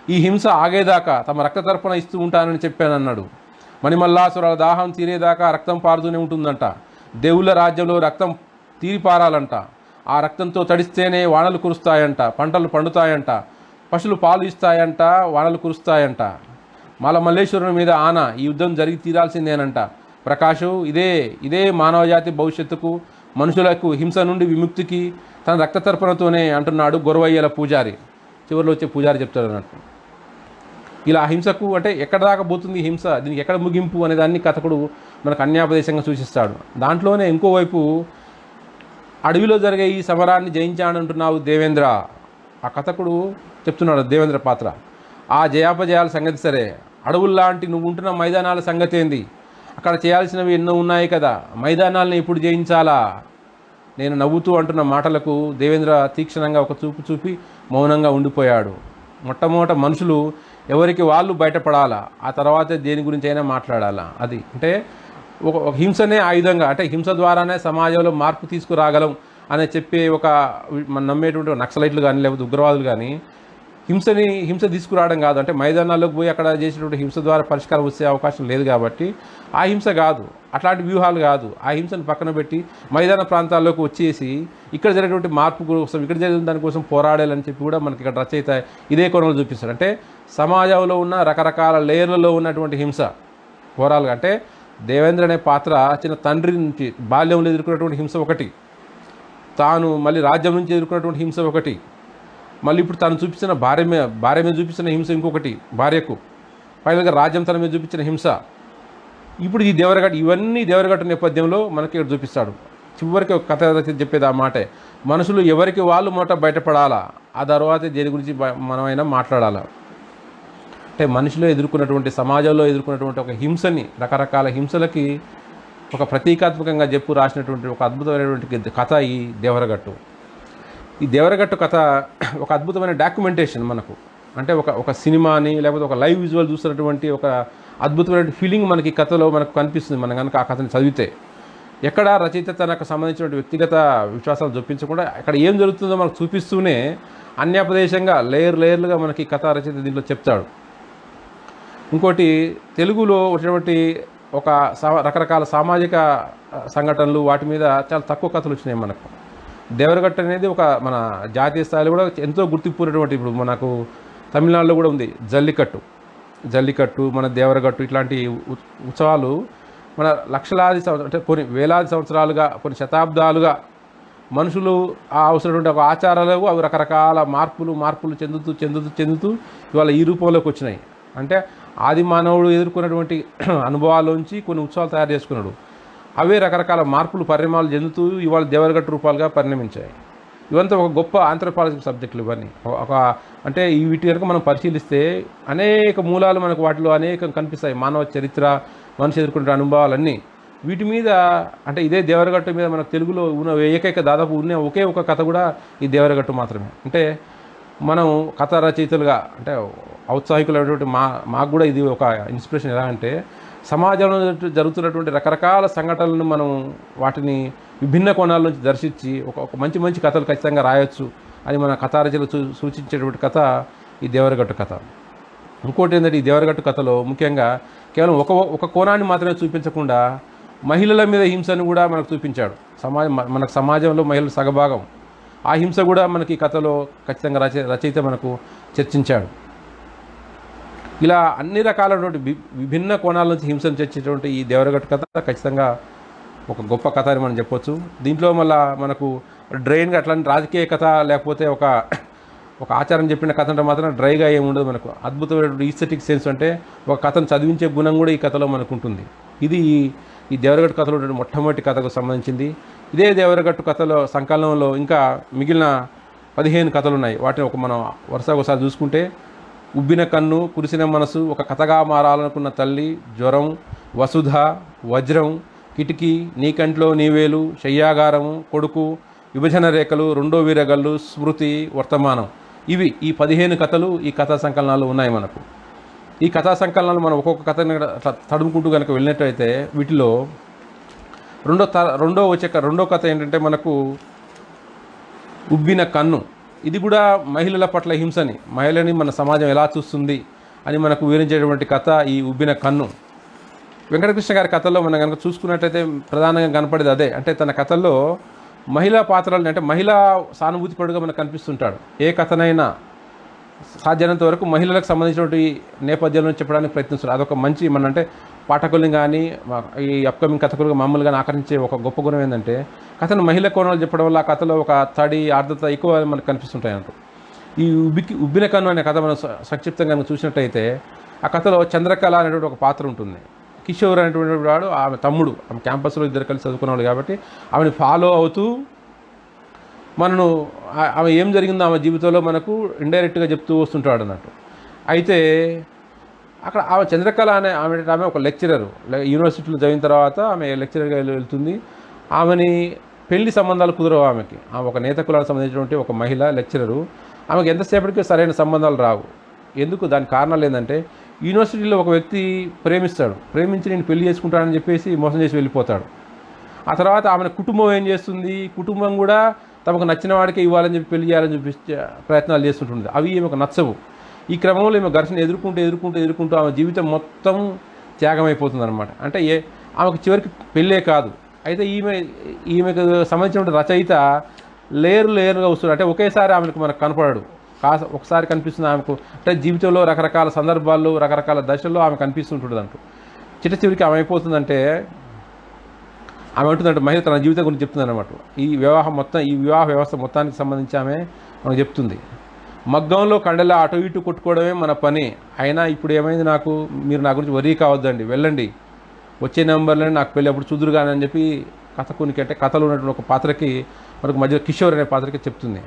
ఈ హింస ఆగేదాకా తమ రక్త తర్పణ ఇస్తూ ఉంటానని చెప్పానన్నాడు. మణిమల్లాసురాల దాహం తీరేదాకా రక్తం పారుతూనే ఉంటుందంట. దేవుళ్ళ రాజ్యంలో రక్తం తీరిపారాలంట. ఆ రక్తంతో తడిస్తేనే వానలు కురుస్తాయంట, పంటలు పండుతాయంట, పశువులు పాలు ఇస్తాయంట, వానలు కురుస్తాయంట. మల్లేశ్వరుని మీద ఆన, ఈ యుద్ధం జరిగి తీరాల్సిందేనంట. ప్రకాషు, ఇదే మానవజాతి భవిష్యత్తుకు, మనుషులకు హింస నుండి విముక్తికి తన రక్త తర్పణతోనే అంటున్నాడు గొరవయ్యల పూజారి. చివరిలో వచ్చే పూజారి చెప్తాడు అన్నట్టు. ఇలా హింసకు అంటే ఎక్కడ దాకా పోతుంది హింస, దీనికి ఎక్కడ ముగింపు అనే దాన్ని కథకుడు మనకు అన్యాపదేశంగా సూచిస్తాడు. దాంట్లోనే ఇంకోవైపు అడవిలో జరిగే ఈ సమరాన్ని జయించానంటున్నావు దేవేంద్ర. ఆ కథకుడు చెప్తున్నాడు దేవేంద్ర పాత్ర. ఆ జయాపజయాల సంగతి సరే, అడవుల్లాంటి నువ్వు ఉంటున్న మైదానాల సంగతి ఏంది? అక్కడ చేయాల్సినవి ఎన్నో ఉన్నాయి కదా, మైదానాలను ఇప్పుడు జయించాలా? నేను నవ్వుతూ అంటున్న మాటలకు దేవేంద్ర తీక్షణంగా ఒక చూపు చూపి మౌనంగా ఉండిపోయాడు. మొట్టమొదట మనుషులు ఎవరికి వాళ్ళు బయటపడాలా, ఆ తర్వాతే దేని గురించి అయినా మాట్లాడాలా. అది అంటే ఒక హింసనే ఆయుధంగా, అంటే హింస ద్వారానే సమాజంలో మార్పు తీసుకురాగలం అని చెప్పే ఒక మనం నమ్మేటువంటి నక్సలైట్లు కానీ లేకపోతే ఉగ్రవాదులు కానీ హింస తీసుకురావడం కాదు. అంటే మైదానాల్లోకి పోయి అక్కడ చేసేటువంటి హింస ద్వారా పరిష్కారం వచ్చే అవకాశం లేదు కాబట్టి ఆ హింస కాదు, అట్లాంటి వ్యూహాలు కాదు. ఆ హింసను పక్కన పెట్టి మైదాన ప్రాంతాల్లోకి వచ్చేసి ఇక్కడ జరిగినటువంటి మార్పు కోసం, ఇక్కడ జరిగిన దానికోసం పోరాడాలని చెప్పి కూడా మనకి ఇక్కడ రచయిత ఇదే కోణంలో చూపిస్తాడు. అంటే సమాజంలో ఉన్న రకరకాల లేయర్లలో ఉన్నటువంటి హింస ఓవరాల్గా, అంటే దేవేంద్ర అనే పాత్ర చిన్న తండ్రి నుంచి బాల్యంలో ఎదుర్కొన్నటువంటి హింస ఒకటి, తాను మళ్ళీ రాజ్యం నుంచి ఎదుర్కొన్నటువంటి హింస ఒకటి, మళ్ళీ ఇప్పుడు తను చూపించిన భార్య మీద చూపించిన హింస ఇంకొకటి, భార్యకు ఫైనల్గా రాజ్యం తన మీద చూపించిన హింస. ఇప్పుడు ఈ దేవరగట్టు, ఇవన్నీ దేవరగట్టు నేపథ్యంలో మనకి ఇక్కడ చూపిస్తాడు. చివరికి ఒక కథ చెప్పేది ఆ మాటే, మనుషులు ఎవరికి వాళ్ళు మొదట బయటపడాలా, ఆ తర్వాతే దేని గురించి మనమైనా మాట్లాడాలా. అంటే మనుషులు ఎదుర్కొన్నటువంటి, సమాజంలో ఎదుర్కొన్నటువంటి ఒక హింసని, రకరకాల హింసలకి ఒక ప్రతీకాత్మకంగా రాసినటువంటి ఒక అద్భుతమైనటువంటి కథ ఈ దేవరగట్టు. ఈ దేవరగట్టు కథ ఒక అద్భుతమైన డాక్యుమెంటేషన్ మనకు. అంటే ఒక సినిమాని లేకపోతే ఒక లైవ్ విజువల్ చూస్తున్నటువంటి ఒక అద్భుతమైన ఫీలింగ్ మనకి కథలో మనకు కనిపిస్తుంది. మనం కనుక ఆ కథని చదివితే ఎక్కడ రచయిత తనకు సంబంధించిన వ్యక్తిగత విశ్వాసాలు చూపించకుండా అక్కడ ఏం జరుగుతుందో మనకు చూపిస్తూనే అన్యాపదేశంగా లేయర్లుగా మనకి కథ రచయిత దీంట్లో చెప్తాడు. ఇంకోటి, తెలుగులో ఉన్నటువంటి ఒక రకరకాల సామాజిక సంఘటనలు వాటి మీద చాలా తక్కువ కథలు వచ్చినాయి మనకు. దేవరగట్టు అనేది ఒక మన జాతీయ స్థాయిలో కూడా ఎంతో గుర్తింపున్నటువంటి, ఇప్పుడు మనకు తమిళనాడులో కూడా ఉంది జల్లికట్టు, మన దేవరగట్టు, ఇట్లాంటి ఉత్సవాలు మన లక్షలాది అంటే కొన్ని వేలాది సంవత్సరాలుగా, కొన్ని శతాబ్దాలుగా మనుషులు అవసరమైనటువంటి ఒక ఆచారాలకు అవి రకరకాల మార్పులు చెందుతూ ఇవాళ ఈ రూపంలోకి వచ్చినాయి. అంటే ఆది మానవుడు ఎదుర్కొన్నటువంటి అనుభవాల్లోంచి కొన్ని ఉత్సవాలు తయారు చేసుకున్నాడు. అవే రకరకాల పరిణామాలు చెందుతూ ఇవాళ దేవరగట్టు రూపాలుగా పరిణమించాయి. ఇవంతా ఒక గొప్ప ఆంథ్రోపాలజీ సబ్జెక్టులు ఇవన్నీ. అంటే వీటి కనుక మనం పరిశీలిస్తే అనేక మూలాలు మనకు వాటిలో అనేకం కనిపిస్తాయి. మానవ చరిత్ర, మనిషి ఎదుర్కొనే అనుభవాలన్నీ వీటి మీద. అంటే ఇదే దేవరగట్టు మీద మనకు తెలుగులో ఉన్న ఏకైక దాదాపు ఉన్న ఒకే ఒక కథ కూడా ఈ దేవరగట్టు మాత్రమే. అంటే మనం కథ రచయితలుగా, అంటే ఔత్సాహికులైనటువంటి మాకు కూడా ఇది ఒక ఇన్స్పిరేషన్. ఎలా అంటే సమాజంలో జరుగుతున్నటువంటి రకరకాల సంఘటనలను మనం వాటిని విభిన్న కోణాల నుంచి దర్శించి ఒక మంచి కథలు ఖచ్చితంగా రాయొచ్చు అని మన కథా రచనలు సూచించేటువంటి కథ ఈ దేవరగట్టు కథ. ఇంకోటి ఏంటంటే ఈ దేవరగట్టు కథలో ముఖ్యంగా కేవలం ఒక కోణాన్ని మాత్రమే చూపించకుండా మహిళల మీద హింసను కూడా మనకు చూపించాడు. మనకు సమాజంలో మహిళలు సగభాగం, ఆ హింస కూడా మనకి కథలో ఖచ్చితంగా రచయిత మనకు చర్చించాడు. ఇలా అన్ని రకాలైనటువంటి విభిన్న కోణాల నుంచి హింసను చర్చించేటువంటి ఈ దేవరగట్టు కథ ఖచ్చితంగా ఒక గొప్ప కథ అని మనం చెప్పొచ్చు. దీంట్లో మళ్ళీ మనకు డ్రైన్గా అట్లాంటి రాజకీయ కథ లేకపోతే ఒక ఆచారం చెప్పిన కథ అంటే మాత్రం డ్రైగా ఏముండదు. మనకు అద్భుతమైనటువంటి ఈస్థెటిక్ సెన్స్, అంటే ఒక కథను చదివించే గుణం కూడా ఈ కథలో మనకు ఉంటుంది. ఇది ఈ దేవరగట్టు కథలో మొట్టమొదటి కథకు సంబంధించింది. ఇదే దేవరగట్టు కథలో సంకలనంలో ఇంకా మిగిలిన 15 కథలు ఉన్నాయి. వాటిని మనం ఒకసారి చూసుకుంటే, ఉబ్బిన కన్ను, కురిసిన మనసు, ఒక కథగా మారాలనుకున్న తల్లి, జ్వరం, వసుధ, వజ్రం, కిటికీ, నీ కంట్లో నీవేలు, శయ్యాగారము, కొడుకు, విభజన రేఖలు, రెండో వీరగల్లు, స్మృతి, వర్తమానం, ఇవి ఈ 15 కథలు ఈ కథా సంకలనాలు ఉన్నాయి మనకు. ఈ కథా సంకలనాలు మనం ఒక్కొక్క కథని అట్లా తడుముకుంటూ కనుక వెళ్ళినట్టయితే వీటిలో రెండో కథ ఏంటంటే మనకు ఉబ్బిన కన్ను. ఇది కూడా మహిళల పట్ల హింసని, మహిళని మన సమాజం ఎలా చూస్తుంది అని మనకు వివరించేటువంటి కథ ఈ ఉబ్బిన కన్ను. వెంకటకృష్ణ గారి కథల్లో మనం కనుక చూసుకున్నట్టయితే ప్రధానంగా కనపడేది అదే. అంటే తన కథల్లో మహిళా పాత్రలని, అంటే మహిళా సానుభూతిపరుడుగా మనకు కనిపిస్తుంటాడు. ఏ కథనైనా సాధ్యమైనంత వరకు మహిళలకు సంబంధించినటువంటి నేపథ్యాలను చెప్పడానికి ప్రయత్నిస్తారు. అదొక మంచి అంటే పాఠకుల్ని కానీ ఈ అప్కమింగ్ కథకులుగా మామూలుగా ఆకర్షించే ఒక గొప్ప గుణం ఏంటంటే కథను మహిళ కోణాలు చెప్పడం వల్ల ఆ కథలో ఒక తడి ఆర్ద్రత ఎక్కువ మనకు కనిపిస్తుంటాయి అంటూ. ఈ ఉబ్బిన కన్ను అనే కథ మనం సంక్షిప్తంగా కనుక చూసినట్టయితే ఆ కథలో చంద్రకళ అనేటువంటి ఒక పాత్ర ఉంటుంది. కిషోర్ అనేటువంటి వాడు ఆమె తమ్ముడు, ఆమె క్యాంపస్లో ఇద్దరు కలిసి చదువుకునేవాడు కాబట్టి ఆమెను ఫాలో అవుతూ మనను ఆమె ఏం జరిగిందో ఆమె జీవితంలో మనకు ఇండైరెక్ట్గా చెప్తూ వస్తుంటాడు అన్నట్టు. అయితే అక్కడ ఆమె చంద్రకళ అనే ఆమె ఒక లెక్చరరు, యూనివర్సిటీలో చదివిన తర్వాత ఆమె లెక్చరర్గా వెళ్తుంది. ఆమెని పెళ్లి సంబంధాలు కుదరవు ఆమెకి. ఆమె ఒక నేత కులానికి సంబంధించినటువంటి ఒక మహిళ లెక్చరరు. ఆమెకు ఎంతసేపటికి సరైన సంబంధాలు రావు. ఎందుకు? దానికి కారణాలు ఏంటంటే యూనివర్సిటీలో ఒక వ్యక్తి ప్రేమిస్తాడు, ప్రేమించి నేను పెళ్లి చేసుకుంటానని చెప్పేసి మోసం చేసి వెళ్ళిపోతాడు. ఆ తర్వాత ఆమె కుటుంబం ఏం చేస్తుంది, కుటుంబం కూడా తమకు నచ్చిన వాడికే ఇవ్వాలని చెప్పి పెళ్లి చేయాలని చెప్పి ప్రయత్నాలు చేస్తుంటుంది. అవి ఈమెకు నచ్చవు. ఈ క్రమంలో ఈమె ఘర్షణ ఎదుర్కొంటూ ఆమె జీవితం మొత్తం త్యాగమైపోతుంది అనమాట. అంటే ఆమెకు చివరికి పెళ్ళే కాదు. అయితే ఈమెకు సంబంధించిన రచయిత లేయర్గా వస్తుంది. అంటే ఒకేసారి ఆమెకు మనకు కనపడడు, ఒకసారి కనిపిస్తుంది ఆమెకు. అంటే జీవితంలో రకరకాల సందర్భాల్లో రకరకాల దశల్లో ఆమె కనిపిస్తుంటుంది అంటూ. చివరికి ఆమె అయిపోతుందంటే ఆమె అంటుందంటే మహిళ తన జీవితం గురించి చెప్తుంది అనమాట. ఈ వివాహ వ్యవస్థ మొత్తానికి సంబంధించి ఆమె మనకు చెప్తుంది. మగ్గంలో కండలా అటు ఇటు కొట్టుకోవడమే మన పని, అయినా ఇప్పుడు ఏమైంది, మీరు నా గురించి వరీ కావద్దండి, వెళ్ళండి, వచ్చే నెంబర్లని నాకు పెళ్ళి అప్పుడు చూదురు కానీ అని చెప్పి కథకునికి, అంటే కథలో ఉన్నటువంటి ఒక పాత్రకి మనకు మధ్యలో కిషోర్ అనే పాత్రకి చెప్తుంది.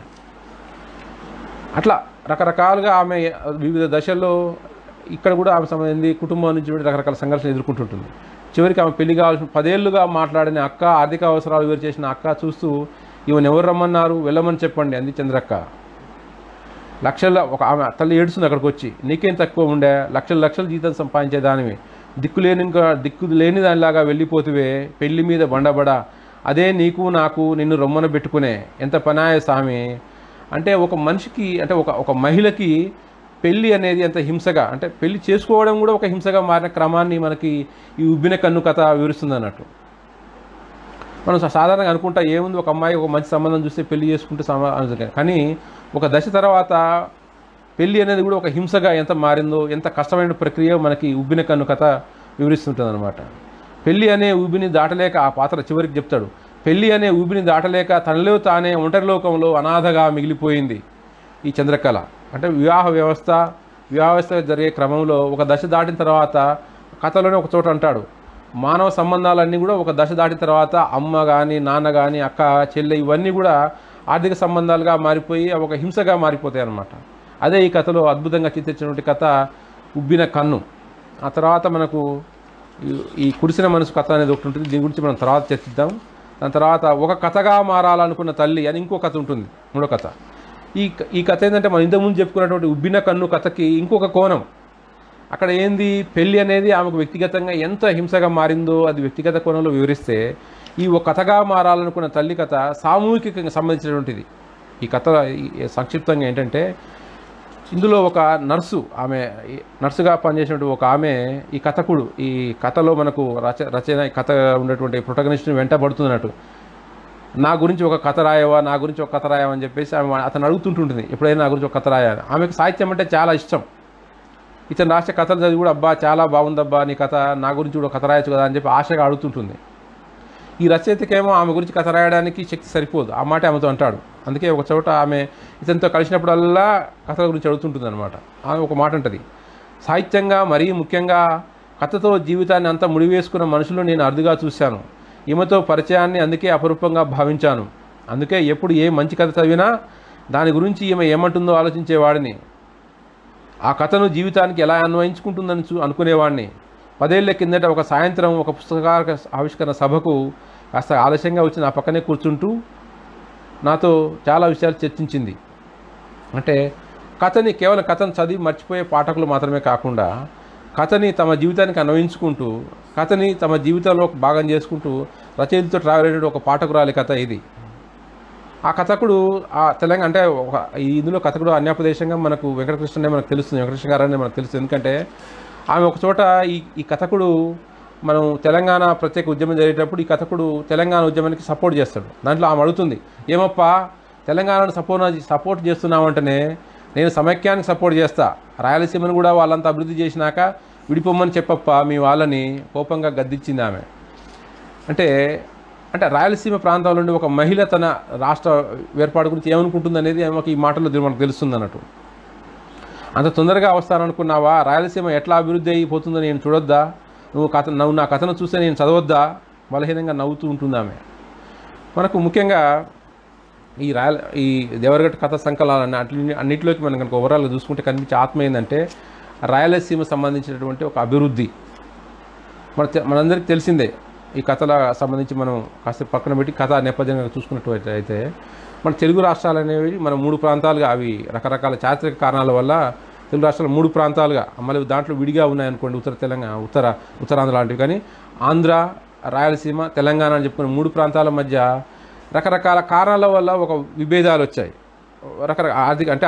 అట్లా రకరకాలుగా ఆమె వివిధ దశల్లో ఇక్కడ కూడా ఆమె సంబంధించి కుటుంబం నుంచి రకరకాల సంఘర్షణ ఎదుర్కొంటుంటుంది. చివరికి ఆమె పెళ్లి కావాల్సిన 10 ఏళ్ళుగా మాట్లాడిన అక్క, ఆర్థిక అవసరాలు వేరు చేసిన అక్క చూస్తూ ఈమెను ఎవరు రమ్మన్నారు, వెళ్ళమని చెప్పండి అంది చంద్రక్క. ఆమె తల్లి ఏడుస్తుంది అక్కడికి వచ్చి, నీకేం తక్కువ ఉండే, లక్షల జీతం సంపాదించేదానివి, దిక్కు లేని దానిలాగా వెళ్ళిపోతువే, పెళ్లి మీద బండబడ, అదే నీకు నాకు నిన్ను రొమ్మన పెట్టుకునే, ఎంత పనాయ సామి. అంటే ఒక మనిషికి, అంటే ఒక మహిళకి పెళ్ళి అనేది ఎంత హింసగా, అంటే పెళ్లి చేసుకోవడం కూడా ఒక హింసగా మారిన క్రమాన్ని మనకి ఈ ఉబ్బిన కన్ను కథ వివరిస్తుంది అన్నట్టు. మనం సాధారణంగా అనుకుంటా ఏముంది, ఒక అమ్మాయి ఒక మంచి సంబంధం చూస్తే పెళ్లి చేసుకుంటే కానీ ఒక దశ తర్వాత పెళ్ళి అనేది కూడా ఒక హింసగా ఎంత మారిందో, ఎంత కష్టమైన ప్రక్రియ మనకి ఉబ్బిన కన్ను కథ వివరిస్తుంటుంది అనమాట. పెళ్ళి అనే ఊబిని దాటలేక ఆ పాత్ర చివరికి చెప్తాడు, పెళ్ళి అనే ఊబిని దాటలేక తనలో తానే ఒంటరి లోకంలో అనాథగా మిగిలిపోయింది ఈ చంద్రకళ. అంటే వివాహ వ్యవస్థ జరిగే క్రమంలో ఒక దశ దాటిన తర్వాత కథలోనే ఒక చోట అంటాడు, మానవ సంబంధాలన్నీ కూడా ఒక దశ దాటిన తర్వాత అమ్మ కానీ నాన్న కానీ అక్క చెల్లె ఇవన్నీ కూడా ఆర్థిక సంబంధాలుగా మారిపోయి ఒక హింసగా మారిపోతాయి అన్నమాట. అదే ఈ కథలో అద్భుతంగా చిత్రించినటువంటి కథ ఉబ్బిన కన్ను. ఆ తర్వాత మనకు ఈ కురిసిన మనసు కథ అనేది ఒకటి ఉంటుంది, దీని గురించి మనం తర్వాత చర్చిద్దాం. దాని తర్వాత ఒక కథగా మారాలనుకున్న తల్లి అని ఇంకో కథ ఉంటుంది, మూడో కథ. ఈ కథ ఏంటంటే మనం ఇంతకుముందు చెప్పుకున్నటువంటి ఉబ్బిన కన్ను కథకి ఇంకొక కోణం. అక్కడ ఏంది, పెళ్ళి అనేది ఆమెకు వ్యక్తిగతంగా ఎంత హింసగా మారిందో అది వ్యక్తిగత కోణంలో వివరిస్తే, ఈ ఒక కథగా మారాలనుకున్న తల్లి కథ సామూహికంగా సంబంధించినటువంటిది. ఈ కథ సంక్షిప్తంగా ఏంటంటే, ఇందులో ఒక ఆమె నర్సుగా పనిచేసినటువంటి ఒక ఆమె ఈ కథకుడు, ఈ కథలో మనకు రచన కథ ఉన్నటువంటి ప్రొటగనిస్ట్ని వెంటబడుతున్నట్టు, నా గురించి ఒక కథ రాయవా అని చెప్పేసి అతను అడుగుతుంటుంది, ఎప్పుడైనా నా గురించి ఒక కథ రాయాలి. ఆమెకు సాహిత్యం అంటే చాలా ఇష్టం. ఇతను రాసే కథలు చదివి కూడా అబ్బా చాలా బాగుందబ్బా నీ కథ, నా గురించి కూడా కథ రాయొచ్చు కదా అని చెప్పి ఆశగా అడుగుతుంటుంది. ఈ రచయితకేమో ఆమె గురించి కథ రాయడానికి శక్తి సరిపోదు, ఆ మాట ఆమెతో అంటాడు. అందుకే ఒక చోట ఆమె ఇతనితో కలిసినప్పుడల్లా కథల గురించి అడుగుతుంటుంది అనమాట. ఆమె ఒక మాట అంటది, సాహిత్యంగా మరీ ముఖ్యంగా కథతో జీవితాన్ని అంతా ముడివేసుకున్న మనుషులు నేను అరుదుగా చూశాను. ఈమెతో పరిచయాన్ని అందుకే అపరూపంగా భావించాను. అందుకే ఎప్పుడు ఏ మంచి కథ చదివినా దాని గురించి ఈమె ఏమంటుందో ఆలోచించేవాడిని. ఆ కథను జీవితానికి ఎలా అన్వయించుకుంటుందని అనుకునేవాడిని. 10 ఏళ్ల కిందట ఒక సాయంత్రం ఒక పుస్తకాల ఆవిష్కరణ సభకు కాస్త ఆలస్యంగా వచ్చి నా పక్కనే కూర్చుంటూ నాతో చాలా విషయాలు చర్చించింది. అంటే కేవలం కథను చదివి మర్చిపోయే పాఠకులు మాత్రమే కాకుండా కథని తమ జీవితానికి అన్వయించుకుంటూ, కథని తమ జీవితంలో భాగం చేసుకుంటూ రచయితతో ట్రావెల్ అయ్యేటువంటి ఒక పాఠకురాలి కథ ఇది. ఆ కథకుడు ఆ తెలంగాణ అంటే ఒక ఇందులో కథకుడు అన్యాపదేశంగా మనకు వెంకటకృష్ణనే మనకు తెలుస్తుంది, వెంకటకృష్ణ గారనే మనకు తెలుస్తుంది. ఎందుకంటే ఆమె ఒక చోట ఈ కథకుడు మనం తెలంగాణ ప్రత్యేక ఉద్యమం జరిగేటప్పుడు ఈ కథకుడు తెలంగాణ ఉద్యమానికి సపోర్ట్ చేస్తాడు. దాంట్లో ఆమె అడుగుతుంది, ఏమప్పా తెలంగాణను సపోర్ట్ చేస్తున్నామంటేనే నేను సమైక్యానికి సపోర్ట్ చేస్తా, రాయలసీమను కూడా వాళ్ళంతా అభివృద్ధి చేసినాక విడిపోమ్మని చెప్పప్ప మీ వాళ్ళని కోపంగా గద్దించింది ఆమె. అంటే రాయలసీమ ప్రాంతంలో నుండి ఒక మహిళ తన రాష్ట్ర ఏర్పాటు గురించి ఏమనుకుంటుంది అనేది ఆమెకు ఈ మాటల్లో మనకు తెలుస్తుంది అన్నట్టు. అంత తొందరగా వస్తాననుకున్నావా, రాయలసీమ ఎట్లా అభివృద్ధి అయిపోతుందో నేను చూడొద్దా, నువ్వు నా కథను చూస్తే నేను చదవద్దా, బలహీనంగా నవ్వుతూ ఉంటుంది ఆమె. మనకు ముఖ్యంగా ఈ దేవరగట్టు కథ సంకలనాలన్నీ అన్నింటిలోకి మనం కనుక ఓవరాల్గా చూసుకుంటే కనిపించే ఆత్మ ఏంటంటే రాయలసీమ సంబంధించినటువంటి ఒక అభివృద్ధి. మనందరికీ తెలిసిందే. ఈ కథల సంబంధించి మనం కాస్త పక్కన పెట్టి కథ నేపథ్యంగా చూసుకున్నట్టు అయితే మన తెలుగు రాష్ట్రాలు అనేవి మన 3 ప్రాంతాలుగా, అవి రకరకాల చారిత్రక కారణాల వల్ల తెలుగు రాష్ట్రాలు 3 ప్రాంతాలుగా, మళ్ళీ దాంట్లో విడిగా ఉన్నాయనుకోండి, ఉత్తరాంధ్ర లాంటివి. కానీ ఆంధ్ర, రాయలసీమ, తెలంగాణ అని చెప్పుకున్న 3 ప్రాంతాల మధ్య రకరకాల కారణాల వల్ల ఒక విభేదాలు వచ్చాయి.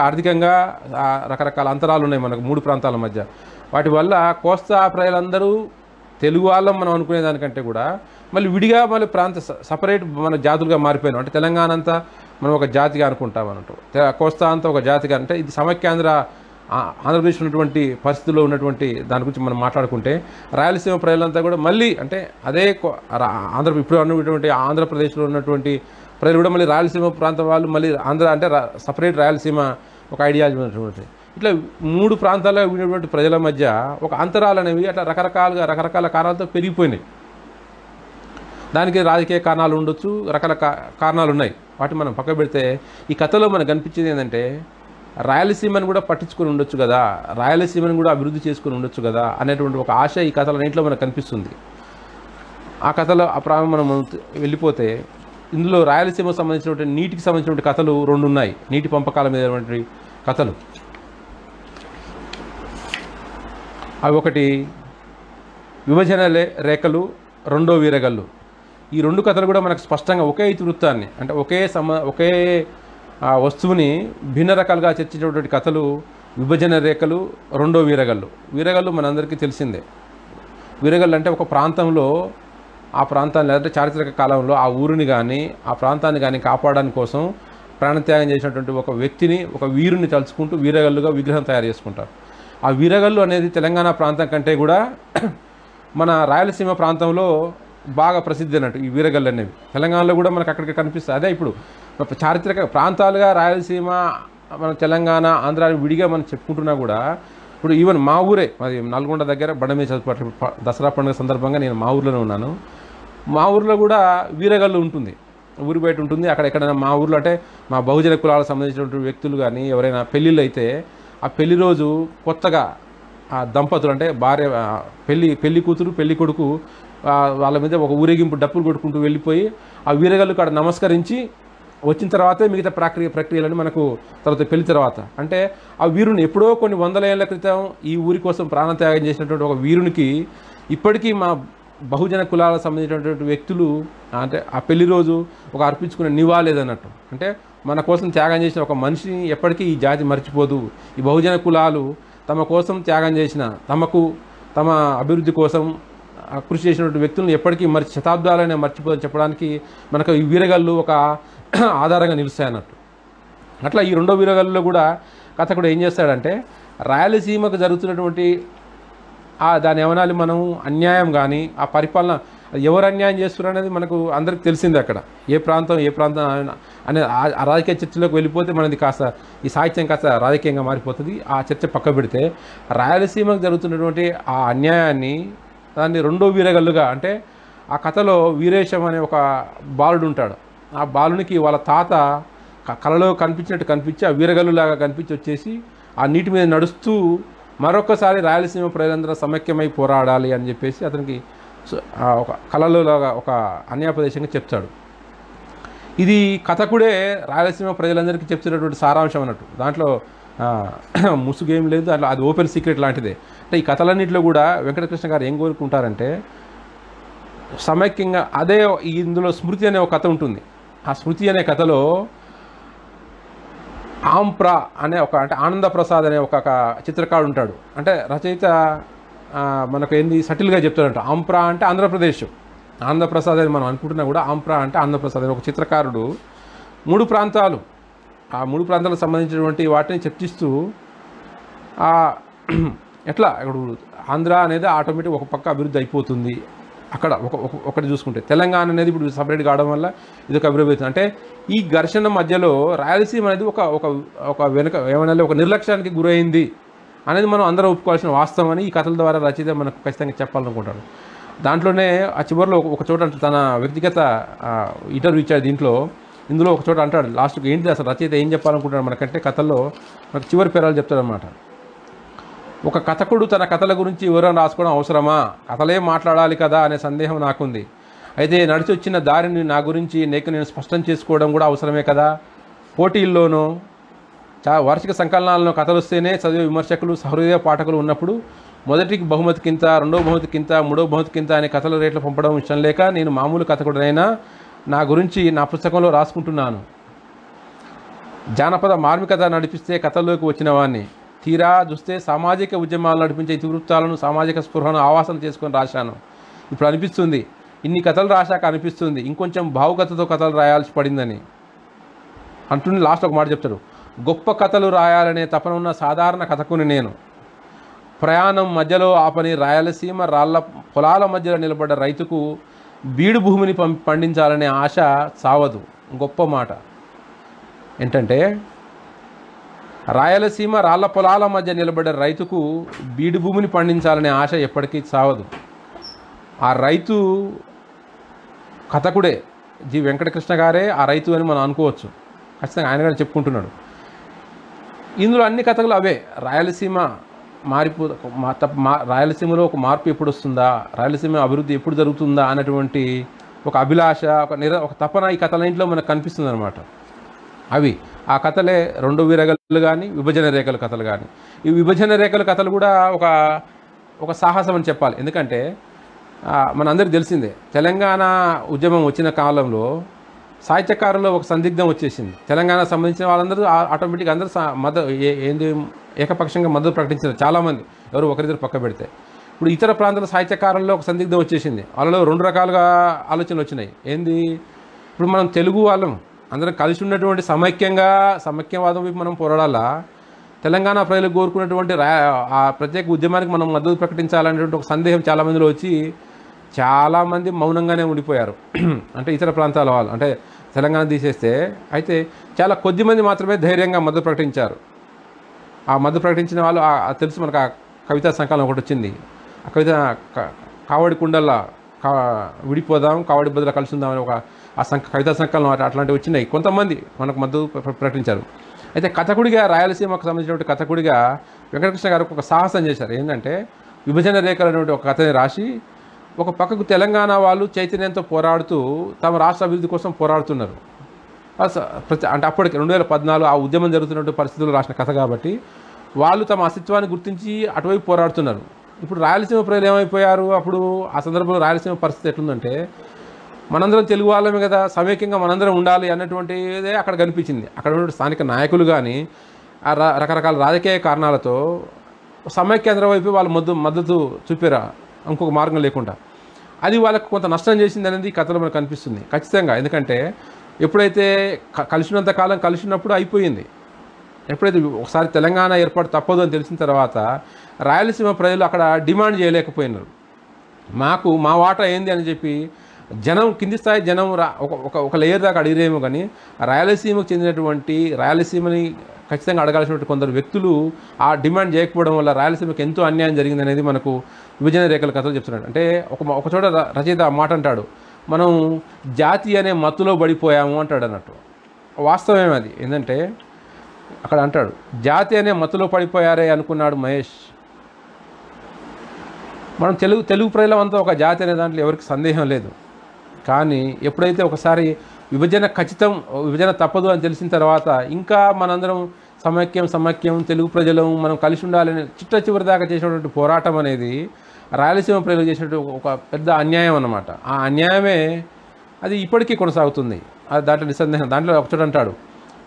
ఆర్థికంగా రకరకాల అంతరాలు ఉన్నాయి మనకు 3 ప్రాంతాల మధ్య. వాటి వల్ల కోస్తా ప్రజలందరూ తెలుగు వాళ్ళం మనం అనుకునే దానికంటే కూడా మళ్ళీ విడిగా మళ్ళీ సపరేట్ మన జాతులుగా మారిపోయినాం. అంటే తెలంగాణ అంతా మనం ఒక జాతిగా అనుకుంటాం అన్నట్టు, కోస్తా అంతా ఒక జాతిగా. అంటే ఇది ఆంధ్రప్రదేశ్ ఉన్నటువంటి పరిస్థితుల్లో ఉన్నటువంటి దాని గురించి మనం మాట్లాడుకుంటే రాయలసీమ ప్రజలంతా కూడా మళ్ళీ అంటే అదే ఇప్పుడు ఉన్నటువంటి ఆంధ్రప్రదేశ్లో ఉన్నటువంటి ప్రజలు కూడా మళ్ళీ రాయలసీమ ప్రాంతం వాళ్ళు మళ్ళీ ఆంధ్ర అంటే సపరేట్ రాయలసీమ ఒక ఐడియాలజీ ఉన్నటువంటి. ఇట్లా 3 ప్రాంతాల్లో ఉన్నటువంటి ప్రజల మధ్య ఒక అంతరాలు అనేవి అట్లా రకరకాల కారణాలతో పెరిగిపోయినాయి. దానికి రాజకీయ కారణాలు ఉండొచ్చు, రకరకాల కారణాలు ఉన్నాయి. వాటి మనం పక్క పెడితే ఈ కథలో మనకు కనిపించేది ఏంటంటే రాయలసీమను కూడా పట్టించుకొని ఉండొచ్చు కదా, రాయలసీమను కూడా అభివృద్ధి చేసుకుని ఉండొచ్చు కదా అనేటువంటి ఒక ఆశ ఈ కథలన్నింటిలో మనకు కనిపిస్తుంది. ఆ కథలో మనం వెళ్ళిపోతే ఇందులో రాయలసీమకు సంబంధించినటువంటి నీటికి సంబంధించినటువంటి కథలు 2 ఉన్నాయి. నీటి పంపకాల మీద కథలు. అవి ఒకటి విభజన రేఖలు, 2వ వీరగల్లు. ఈ 2 కథలు కూడా మనకు స్పష్టంగా ఒకే ఇతివృత్తాన్ని అంటే ఒకే వస్తువుని భిన్న రకాలుగా చర్చించేటువంటి కథలు విభజన రేఖలు, 2వ వీరగల్లు. వీరగల్లు మనందరికీ తెలిసిందే. వీరగల్లు అంటే ఒక ప్రాంతంలో ఆ ప్రాంతాన్ని లేదంటే చారిత్రక కాలంలో ఆ ఊరిని కానీ ఆ ప్రాంతాన్ని కానీ కాపాడడానికి కోసం ప్రాణత్యాగం చేసినటువంటి ఒక వ్యక్తిని, ఒక వీరుని తలుచుకుంటూ వీరగల్లుగా విగ్రహం తయారు చేసుకుంటారు. ఆ వీరగల్లు అనేది తెలంగాణ ప్రాంతం కంటే కూడా మన రాయలసీమ ప్రాంతంలో బాగా ప్రసిద్ధి అన్నట్టు ఈ వీరగల్లు అనేవి. తెలంగాణలో కూడా మనకు అక్కడికి కనిపిస్తుంది. అదే ఇప్పుడు చారిత్రక ప్రాంతాలుగా రాయలసీమ, మన తెలంగాణ, ఆంధ్రాని విడిగా మనం చెప్పుకుంటున్నా కూడా ఇప్పుడు ఈవెన్ మా ఊరే, అది నల్గొండ దగ్గర బండమీ చదువుపాటు దసరా పండుగ సందర్భంగా నేను మా ఊర్లోనే ఉన్నాను. మా ఊర్లో కూడా వీరగల్లు ఉంటుంది, ఊరి బయట ఉంటుంది. అక్కడ ఎక్కడైనా మా ఊర్లో అంటే మా బహుజన కులాలకు సంబంధించినటువంటి వ్యక్తులు కానీ ఎవరైనా పెళ్ళిళ్ళు అయితే ఆ పెళ్లి రోజు కొత్తగా ఆ దంపతులు అంటే భార్య పెళ్లి కూతురు పెళ్లి కొడుకు వాళ్ళ మీద ఒక ఊరేగింపు డప్పులు కొట్టుకుంటూ వెళ్ళిపోయి ఆ వీరగల్లు కాడ నమస్కరించి వచ్చిన తర్వాతే మిగతా ప్రక్రియలను మనకు తర్వాత పెళ్లి తర్వాత అంటే ఆ వీరుని ఎప్పుడో కొన్ని 100 ఏళ్ల క్రితం ఈ ఊరి కోసం ప్రాణత్యాగం చేసినటువంటి ఒక వీరునికి ఇప్పటికీ మా బహుజన కులాలకు సంబంధించినటువంటి వ్యక్తులు అంటే ఆ పెళ్లి రోజు ఒక అర్పించుకునే నివాలేదన్నట్టు. అంటే మన కోసం త్యాగం చేసిన ఒక మనిషిని ఎప్పటికీ ఈ జాతి మర్చిపోదు. ఈ బహుజన కులాలు తమ కోసం త్యాగం చేసిన, తమ అభివృద్ధి కోసం కృషి చేసినటువంటి వ్యక్తులను ఎప్పటికీ శతాబ్దాలనే మర్చిపోదని చెప్పడానికి మనకు ఈ వీరగల్లు ఒక ఆధారంగా నిలుస్తాయన్నట్టు. అట్లా ఈ 2వ వీరగల్లులో కూడా కథకుడు ఏం చేస్తాడంటే రాయలసీమకు జరుగుతున్నటువంటి దాని ఏమనాలి మనం అన్యాయం కానీ ఆ పరిపాలన ఎవరు అన్యాయం చేస్తున్నారు అనేది మనకు అందరికి తెలిసింది. అక్కడ ఏ ప్రాంతం అనే ఆ రాజకీయ చర్చలోకి వెళ్ళిపోతే మనది కాస్త ఈ సాహిత్యం కాస్త రాజకీయంగా మారిపోతుంది. ఆ చర్చ పక్క పెడితే రాయలసీమకు జరుగుతున్నటువంటి ఆ అన్యాయాన్ని దాన్ని 2వ వీరగల్లుగా అంటే ఆ కథలో వీరేశం అనే ఒక బాలుడు ఉంటాడు. ఆ బాలునికి వాళ్ళ తాత కళలో కనిపించి ఆ వీరగల్లులాగా కనిపించి వచ్చేసి ఆ నీటి మీద నడుస్తూ మరొకసారి రాయలసీమ ప్రజలందరూ సమైక్యమై పోరాడాలి అని చెప్పేసి అతనికి ఒక కళలోలాగా ఒక అన్యాపదేశంగా చెప్తాడు. ఇది కథకుడే రాయలసీమ ప్రజలందరికీ చెప్తున్నటువంటి సారాంశం అన్నట్టు. దాంట్లో ముసుగేం లేదు, దాంట్లో అది ఓపెన్ సీక్రెట్ లాంటిదే. అంటే ఈ కథలన్నింటిలో కూడా వెంకటకృష్ణ గారు ఏం కోరుకుంటారంటే సమైక్యంగా ఇందులో స్మృతి అనే ఒక కథ ఉంటుంది. ఆ స్మృతి అనే కథలో ఆంప్రా అనే అంటే ఆనందప్రసాద్ అనే ఒక చిత్రకారుడు ఉంటాడు. అంటే రచయిత మనకు ఏంది సటిల్గా చెప్తాడంట. ఆంప్రా అంటే ఆంధ్రప్రదేశ్, ఆనందప్రసాద్ అని మనం అనుకుంటున్నా కూడా ఆంప్రా అంటే ఆంధ్రప్రసాద్ అని ఒక చిత్రకారుడు 3 ప్రాంతాలు, ఆ 3 ప్రాంతాలకు సంబంధించినటువంటి వాటిని చర్చిస్తూ ఎట్లా ఇప్పుడు ఆంధ్ర అనేది ఆటోమేటిక్ ఒక పక్క అభివృద్ధి అయిపోతుంది. అక్కడ ఒకటి చూసుకుంటే తెలంగాణ అనేది ఇప్పుడు సపరేట్ కావడం వల్ల ఇది ఒక అభివృద్ధి అవుతుంది. అంటే ఈ ఘర్షణ మధ్యలో రాయలసీమ అనేది ఒక వెనుక ఏమన్నా ఒక నిర్లక్ష్యానికి గురైంది అనేది మనం అందరం ఒప్పుకోవాల్సిన వాస్తవం అని ఈ కథల ద్వారా రచయిత మనకు ఖచ్చితంగా చెప్పాలనుకుంటాడు. దాంట్లోనే ఆ చివరిలో ఒక చోట తన వ్యక్తిగత ఇంటర్వ్యూ ఇచ్చాడు. ఇందులో ఒక చోట అంటాడు లాస్ట్కి ఏంటి అసలు రచయిత ఏం చెప్పాలనుకుంటాడు మనకంటే కథల్లో మనకు చివరి పేరాలు చెప్తాడనమాట. ఒక కథకుడు తన కథల గురించి వివరణ రాసుకోవడం అవసరమా? కథలే మాట్లాడాలి కదా అనే సందేహం నాకుంది. అయితే నడిచి వచ్చిన దారిని నా గురించి నేను స్పష్టం చేసుకోవడం కూడా అవసరమే కదా. పోటీల్లోనూ వార్షిక సంకలనాలను కథలు వస్తేనే చదివే విమర్శకులు సహృదయ పాఠకులు ఉన్నప్పుడు మొదటికి బహుమతి కింత, రెండో బహుమతి కింత, మూడో బహుమతి కింత అనే కథల రేట్లు పంపడం ఇష్టం లేక నేను మామూలు కథకుడనైనా నా గురించి నా పుస్తకంలో రాసుకుంటున్నాను. జానపద మార్మికత నడిపిస్తే కథల్లోకి వచ్చిన వాడిని. తీరా చూస్తే సామాజిక ఉద్యమాలు నడిపించే ఇతివృత్తాలను, సామాజిక స్పృహను ఆవాసన చేసుకొని రాశాను. ఇప్పుడు అనిపిస్తుంది, ఇన్ని కథలు రాశాక అనిపిస్తుంది ఇంకొంచెం భావుకథతో కథలు రాయాల్సి పడిందని అంటుంది. లాస్ట్ ఒక మాట చెప్తాడు, గొప్ప కథలు రాయాలనే తపన ఉన్న సాధారణ కథకుని నేను. ప్రయాణం మధ్యలో ఆపని రాయలసీమ రాళ్ల పొలాల మధ్యలో నిలబడ్డ రైతుకు బీడు భూమిని పండించాలనే ఆశ సావదు. గొప్ప మాట ఏంటంటే, రాయలసీమ రాళ్ల పొలాల మధ్య నిలబడ్డ రైతుకు బీడు భూమిని పండించాలనే ఆశ ఎప్పటికీ సావదు. ఆ రైతు కథకుడే, జి వెంకటకృష్ణ గారే ఆ రైతు అని మనం అనుకోవచ్చు. ఖచ్చితంగా ఆయన గారు చెప్పుకుంటున్నాడు. ఇందులో అన్ని కథలు అవే. రాయలసీమ రాయలసీమలో ఒక మార్పు ఎప్పుడు వస్తుందా, రాయలసీమ అభివృద్ధి ఎప్పుడు జరుగుతుందా అన్నటువంటి ఒక అభిలాష, ఒక తపన ఈ కథలన్నింటిలో మనకు కనిపిస్తుంది అనమాట. అవి ఆ కథలే రెండు వీరగలు కానీ, విభజన రేఖల కథలు కానీ. ఈ విభజన రేఖల కథలు కూడా ఒక సాహసం అని చెప్పాలి. ఎందుకంటే మనందరికీ తెలిసిందే, తెలంగాణ ఉద్యమం వచ్చిన కాలంలో సాహిత్యకారుల్లో ఒక సందిగ్ధం వచ్చేసింది. తెలంగాణకు సంబంధించిన వాళ్ళందరూ ఆటోమేటిక్గా అందరూ ఏకపక్షంగా మద్దతు ప్రకటించారు చాలామంది, ఎవరు ఒకరిద్దరు పక్క పెడితే. ఇప్పుడు ఇతర ప్రాంతాల సాహిత్యకారుల్లో ఒక సందిగ్ధం వచ్చేసింది. వాళ్ళలో 2 రకాలుగా ఆలోచనలు వచ్చినాయి. ఏంది, ఇప్పుడు మనం తెలుగు వాళ్ళం అందరం కలిసి ఉన్నటువంటి సమైక్యవాదం వైపు మనం పోరాడాలా, తెలంగాణ ప్రజలు కోరుకున్నటువంటి ఆ ప్రత్యేక ఉద్యమానికి మనం మద్దతు ప్రకటించాలనేటువంటి ఒక సందేహం చాలామందిలో వచ్చి చాలామంది మౌనంగానే ఉండిపోయారు. అంటే ఇతర ప్రాంతాల వాళ్ళు, అంటే తెలంగాణ తీసేస్తే అయితే చాలా కొద్ది మంది మాత్రమే ధైర్యంగా మద్దతు ప్రకటించారు. ఆ మద్దతు ప్రకటించిన వాళ్ళు తెలుసు మనకు, ఆ కవితా సంకలనం ఒకటి వచ్చింది. ఆ కవిత కావడి కుండల్లా విడిపోదాం, కావడి బదులు కలిసి ఉందాం అని కవితా సంకలనం అట్లాంటివి వచ్చినాయి. కొంతమంది మనకు మద్దతు ప్రకటించారు. అయితే కథకుడిగా, రాయలసీమకు సంబంధించినటువంటి కథకుడిగా వెంకటకృష్ణ గారు ఒక సాహసం చేశారు. ఏంటంటే, విభజన రేఖలు అనేటువంటి ఒక కథని రాసి ఒక పక్కకు తెలంగాణ వాళ్ళు చైతన్యంతో పోరాడుతూ తమ రాష్ట్ర అభివృద్ధి కోసం పోరాడుతున్నారు. అంటే అప్పటికి 2014 ఆ ఉద్యమం జరుగుతున్నటువంటి పరిస్థితుల్లో రాసిన కథ కాబట్టి వాళ్ళు తమ అస్తిత్వాన్ని గుర్తించి అటువైపు పోరాడుతున్నారు. ఇప్పుడు రాయలసీమ ప్రజలు ఏమైపోయారు, అప్పుడు ఆ సందర్భంలో రాయలసీమ పరిస్థితి ఎట్లుందంటే, మనందరం తెలుగు వాళ్ళమే కదా, సమైక్యంగా మనందరం ఉండాలి అన్నటువంటిదే అక్కడ కనిపించింది. అక్కడ ఉన్న స్థానిక నాయకులు కానీ రకరకాల రాజకీయ కారణాలతో సమైక్యాంధ్ర వైపు వాళ్ళు మద్దతు చూపారా ఇంకొక మార్గం లేకుండా. అది వాళ్ళకు కొంత నష్టం చేసింది అనేది ఈ కథలో మనకు కనిపిస్తుంది ఖచ్చితంగా. ఎందుకంటే ఎప్పుడైతే కలిసినంత కాలం కలిసినప్పుడు అయిపోయింది. ఎప్పుడైతే ఒకసారి తెలంగాణ ఏర్పాటు తప్పదు అని తెలిసిన తర్వాత రాయలసీమ ప్రజలు అక్కడ డిమాండ్ చేయలేకపోయినారు. మా వాటా ఏంది అని చెప్పి జనం, కింది స్థాయి జనం ఒక లేయర్ దాకా అడిగిరేమో, కానీ రాయలసీమకు చెందినటువంటి, రాయలసీమని ఖచ్చితంగా అడగాల్సినటువంటి కొందరు వ్యక్తులు ఆ డిమాండ్ చేయకపోవడం వల్ల రాయలసీమకు ఎంతో అన్యాయం జరిగింది అనేది మనకు విభజన రేఖల కథలు చెప్తున్నాడు. అంటే ఒక చోట రచయిత మాట అంటాడు, మనం జాతి అనే మత్తులో పడిపోయాము అంటాడు అన్నట్టు. వాస్తవమే అది. ఏంటంటే అక్కడ అంటాడు, జాతి అనే మత్తులో పడిపోయారే అనుకున్నాడు మహేష్. మనం తెలుగు ప్రజలమంతా ఒక జాతి అనే దాంట్లో ఎవరికి సందేహం లేదు. కానీ ఎప్పుడైతే ఒకసారి విభజన తప్పదు అని తెలిసిన తర్వాత ఇంకా మనందరం సమైక్యం తెలుగు ప్రజలు మనం కలిసి ఉండాలని చివరి దాకా చేసినటువంటి పోరాటం అనేది రాయలసీమ ప్రజలు చేసినటువంటి ఒక పెద్ద అన్యాయం అన్నమాట. ఆ అన్యాయమే అది ఇప్పటికీ కొనసాగుతుంది. అది దాంట్లో నిస్సందేహం. దాంట్లో ఒకచోట అంటాడు,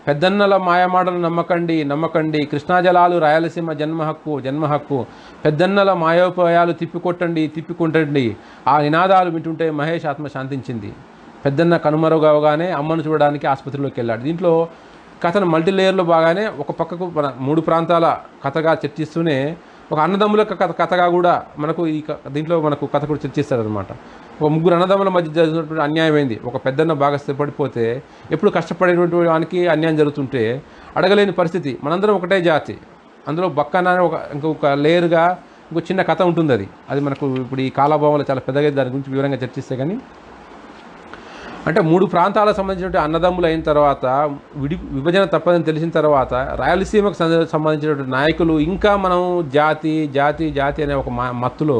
పెద్దన్నల మాయమాటలు నమ్మకండి నమ్మకండి, కృష్ణా జలాలు రాయలసీమ జన్మ హక్కు జన్మ హక్కు, పెద్దన్నల మాయోపాయాలు తిప్పికొట్టండి తిప్పికొట్టండి, ఆ నినాదాలు వింటుంటే మహేష్ ఆత్మ శాంతించింది. పెద్దన్న కనుమరుగవగానే అమ్మను చూడడానికి ఆసుపత్రిలోకి వెళ్ళాడు. దీంట్లో కథను మల్టీ లేయర్లో బాగానే ఒక పక్కకు మన 3 ప్రాంతాల కథగా చర్చిస్తూనే ఒక అన్నదమ్ముల కథగా కూడా మనకు దీంట్లో మనకు కథ కూడా చర్చిస్తారనమాట. ఒక 3 అన్నదమ్ముల మధ్య జరిగినటువంటి అన్యాయం ఏంది, ఒక పెద్దన్న బాగా స్థిరపడిపోతే ఎప్పుడు కష్టపడేటువంటి వానికి అన్యాయం జరుగుతుంటే అడగలేని పరిస్థితి. మనందరం ఒకటే జాతి, అందులో బక్కన ఇంకొక లేయర్గా ఇంకో చిన్న కథ ఉంటుంది. అది మనకు ఇప్పుడు ఈ కాలభావంలో చాలా పెద్దగా దాని గురించి వివరంగా చర్చిస్తే కానీ, అంటే 3 ప్రాంతాలకు సంబంధించినటువంటి అన్నదమ్ములు అయిన తర్వాత విభజన తప్పదని తెలిసిన తర్వాత రాయలసీమకు సంబంధించినటువంటి నాయకులు ఇంకా మనం జాతి జాతి జాతి అనే ఒక మత్తులో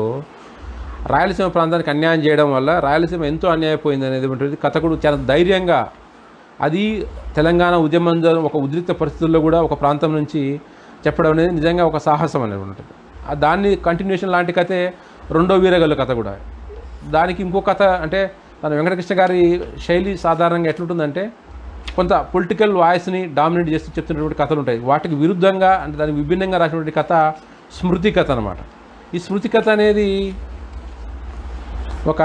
రాయలసీమ ప్రాంతానికి అన్యాయం చేయడం వల్ల రాయలసీమ ఎంతో అన్యాయపోయింది అనేది కథకుడు చాలా ధైర్యంగా, అది తెలంగాణ ఉద్యమం ఒక ఉద్రిక్త పరిస్థితుల్లో కూడా ఒక ప్రాంతం నుంచి చెప్పడం అనేది నిజంగా ఒక సాహసం అనేది ఉంటుంది. దాన్ని కంటిన్యూషన్ లాంటి కథే రెండో వీరగల్లు కథ కూడా. దానికి ఇంకో కథ అంటే తన వెంకటకృష్ణ గారి శైలి సాధారణంగా ఎట్లుంటుందంటే కొంత పొలిటికల్ వాయిస్ని డామినేట్ చేస్తూ చెప్తున్నటువంటి కథలు ఉంటాయి. వాటికి విరుద్ధంగా అంటే దానికి విభిన్నంగా రాసినటువంటి కథ స్మృతి కథ అనమాట. ఈ స్మృతి కథ అనేది ఒక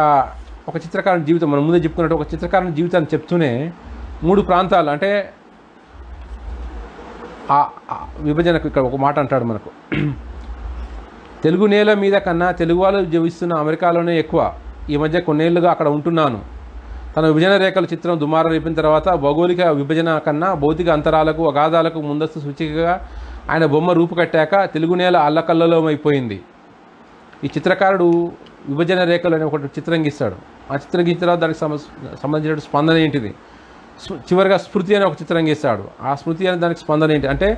చిత్రకారుని జీవితం, మనం ముందే చెప్పుకున్నట్టు ఒక చిత్రకారుని జీవితాన్ని చెప్తూనే 3 ప్రాంతాలు అంటే ఆ విభజనకు ఇక్కడ ఒక మాట అంటాడు మనకు, తెలుగు నేల మీద కన్నా తెలుగు వాళ్ళు జీవిస్తున్న అమెరికాలోనే ఎక్కువ, ఈ మధ్య కొన్నేళ్లుగా అక్కడ ఉంటున్నాను. తన విభజన రేఖల చిత్రం దుమార రేపిన తర్వాత భౌగోళిక విభజన కన్నా భౌతిక అంతరాలకు అగాధాలకు ముందస్తు సూచికగా ఆయన బొమ్మ రూపుకట్టాక తెలుగు నేల అల్లకల్లోలమైపోయింది. ఈ చిత్రకారుడు విభజన రేఖలు అనే ఒకటి చిత్రం గీస్తాడు. ఆ చిత్రం గీసిన తర్వాత దానికి సంబంధించిన స్పందన ఏంటిది, చివరిగా స్మృతి అనే ఒక చిత్రం గీస్తాడు. ఆ స్మృతి అనే దానికి స్పందన ఏంటి అంటే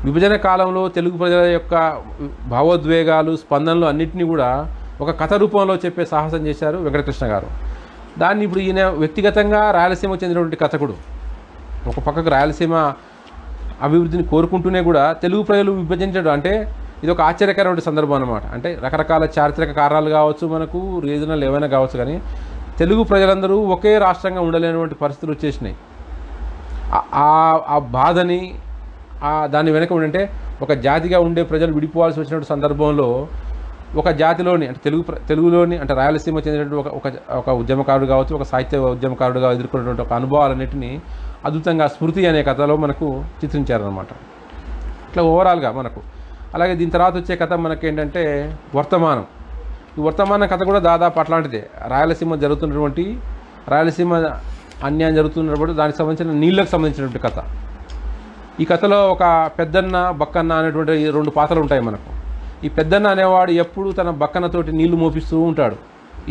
విభజన కాలంలో తెలుగు ప్రజల యొక్క భావోద్వేగాలు స్పందనలు అన్నింటినీ కూడా ఒక కథ రూపంలో చెప్పే సాహసం చేశారు వెంకటకృష్ణ గారు. దాన్ని ఇప్పుడు ఈయన వ్యక్తిగతంగా రాయలసీమకు చెందినటువంటి కథకుడు. ఒక పక్కకు రాయలసీమ అభివృద్ధిని కోరుకుంటూనే కూడా తెలుగు ప్రజలు విభజించడం అంటే ఇది ఒక ఆశ్చర్యకరమైన సందర్భం అన్నమాట. అంటే రకరకాల చారిత్రక కారణాలు కావచ్చు, మనకు రీజనల్ ఏమైనా కావచ్చు, కానీ తెలుగు ప్రజలందరూ ఒకే రాష్ట్రంగా ఉండలేనటువంటి పరిస్థితులు వచ్చేసినాయి. ఆ బాధని దాని వెనక ఉండంటే ఒక జాతిగా ఉండే ప్రజలు విడిపోవాల్సి వచ్చినటువంటి సందర్భంలో ఒక జాతిలోని అంటే తెలుగులోని అంటే రాయలసీమ చెందినటువంటి ఒక ఉద్యమకారుడు కావచ్చు, ఒక సాహిత్య ఉద్యమకారుడుగా ఎదుర్కొన్నటువంటి ఒక అనుభవాలన్నింటినీ అద్భుతంగా స్మృతి అనే కథలో మనకు చిత్రించారనమాట. ఇట్లా ఓవరాల్గా మనకు అలాగే దీని తర్వాత వచ్చే కథ మనకేంటంటే వర్తమానం. ఈ వర్తమాన కథ కూడా దాదాపు అట్లాంటిదే. రాయలసీమ అన్యాయం జరుగుతున్నప్పుడు దానికి సంబంధించిన నీళ్ళకు సంబంధించినటువంటి కథ. ఈ కథలో ఒక పెద్దన్న బక్కన్న అనేటువంటి 2 పాత్రలు ఉంటాయి మనకు. ఈ పెద్దన్న అనేవాడు ఎప్పుడు తన బక్కనతోటి నీళ్లు మోపిస్తూ ఉంటాడు.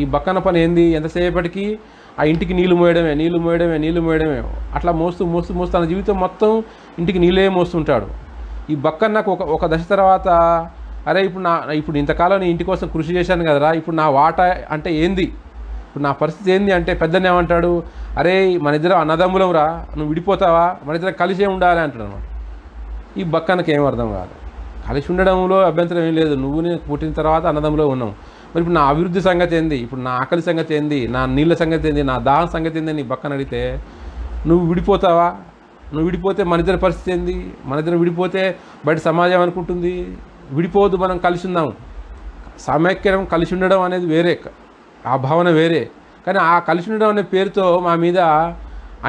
ఈ బక్కన పని ఏంది, ఎంతసేపటికి ఆ ఇంటికి నీళ్లు మోయడమే అట్లా మోస్తూ తన జీవితం మొత్తం ఇంటికి నీళ్ళే మోస్తుంటాడు. ఈ బక్కన్నకు ఒక దశ తర్వాత అరే ఇప్పుడు ఇంతకాలం నీ ఇంటి కోసం కృషి చేశాను కదరా, ఇప్పుడు నా వాటా అంటే ఏంది, ఇప్పుడు నా పరిస్థితి ఏంది అంటే పెద్దన్న ఏమంటాడు, అరే మన ఇద్దరం అన్నదమ్ములం రా, నువ్వు విడిపోతావా, మన ఇద్దరం కలిసే ఉండాలి అంటాడు అనమాట. ఈ బక్కన్నకి ఏం అర్థం కాదు, కలిసి ఉండడంలో అభ్యంతరం ఏం లేదు, నువ్వు నేను పుట్టిన తర్వాత అన్నదమ్ములో ఉన్నాం, మరి ఇప్పుడు నా అభివృద్ధి సంగతి ఏంది, ఇప్పుడు నా ఆకలి సంగతి ఏంది, నా నీళ్ళ సంగతి ఏంది, నా దాహం సంగతి ఏంది అని బక్కన అడిగితే నువ్వు విడిపోతావా, నువ్వు విడిపోతే మన ఇద్దరి పరిస్థితి ఏంది, మన ఇద్దరు విడిపోతే బయట సమాజం అనుకుంటుంది, విడిపోవద్దు మనం కలిసి ఉందాం. సమైక్యం కలిసి ఉండడం అనేది వేరే, ఆ భావన వేరే. కానీ ఆ కలిసి ఉండడం అనే పేరుతో మా మీద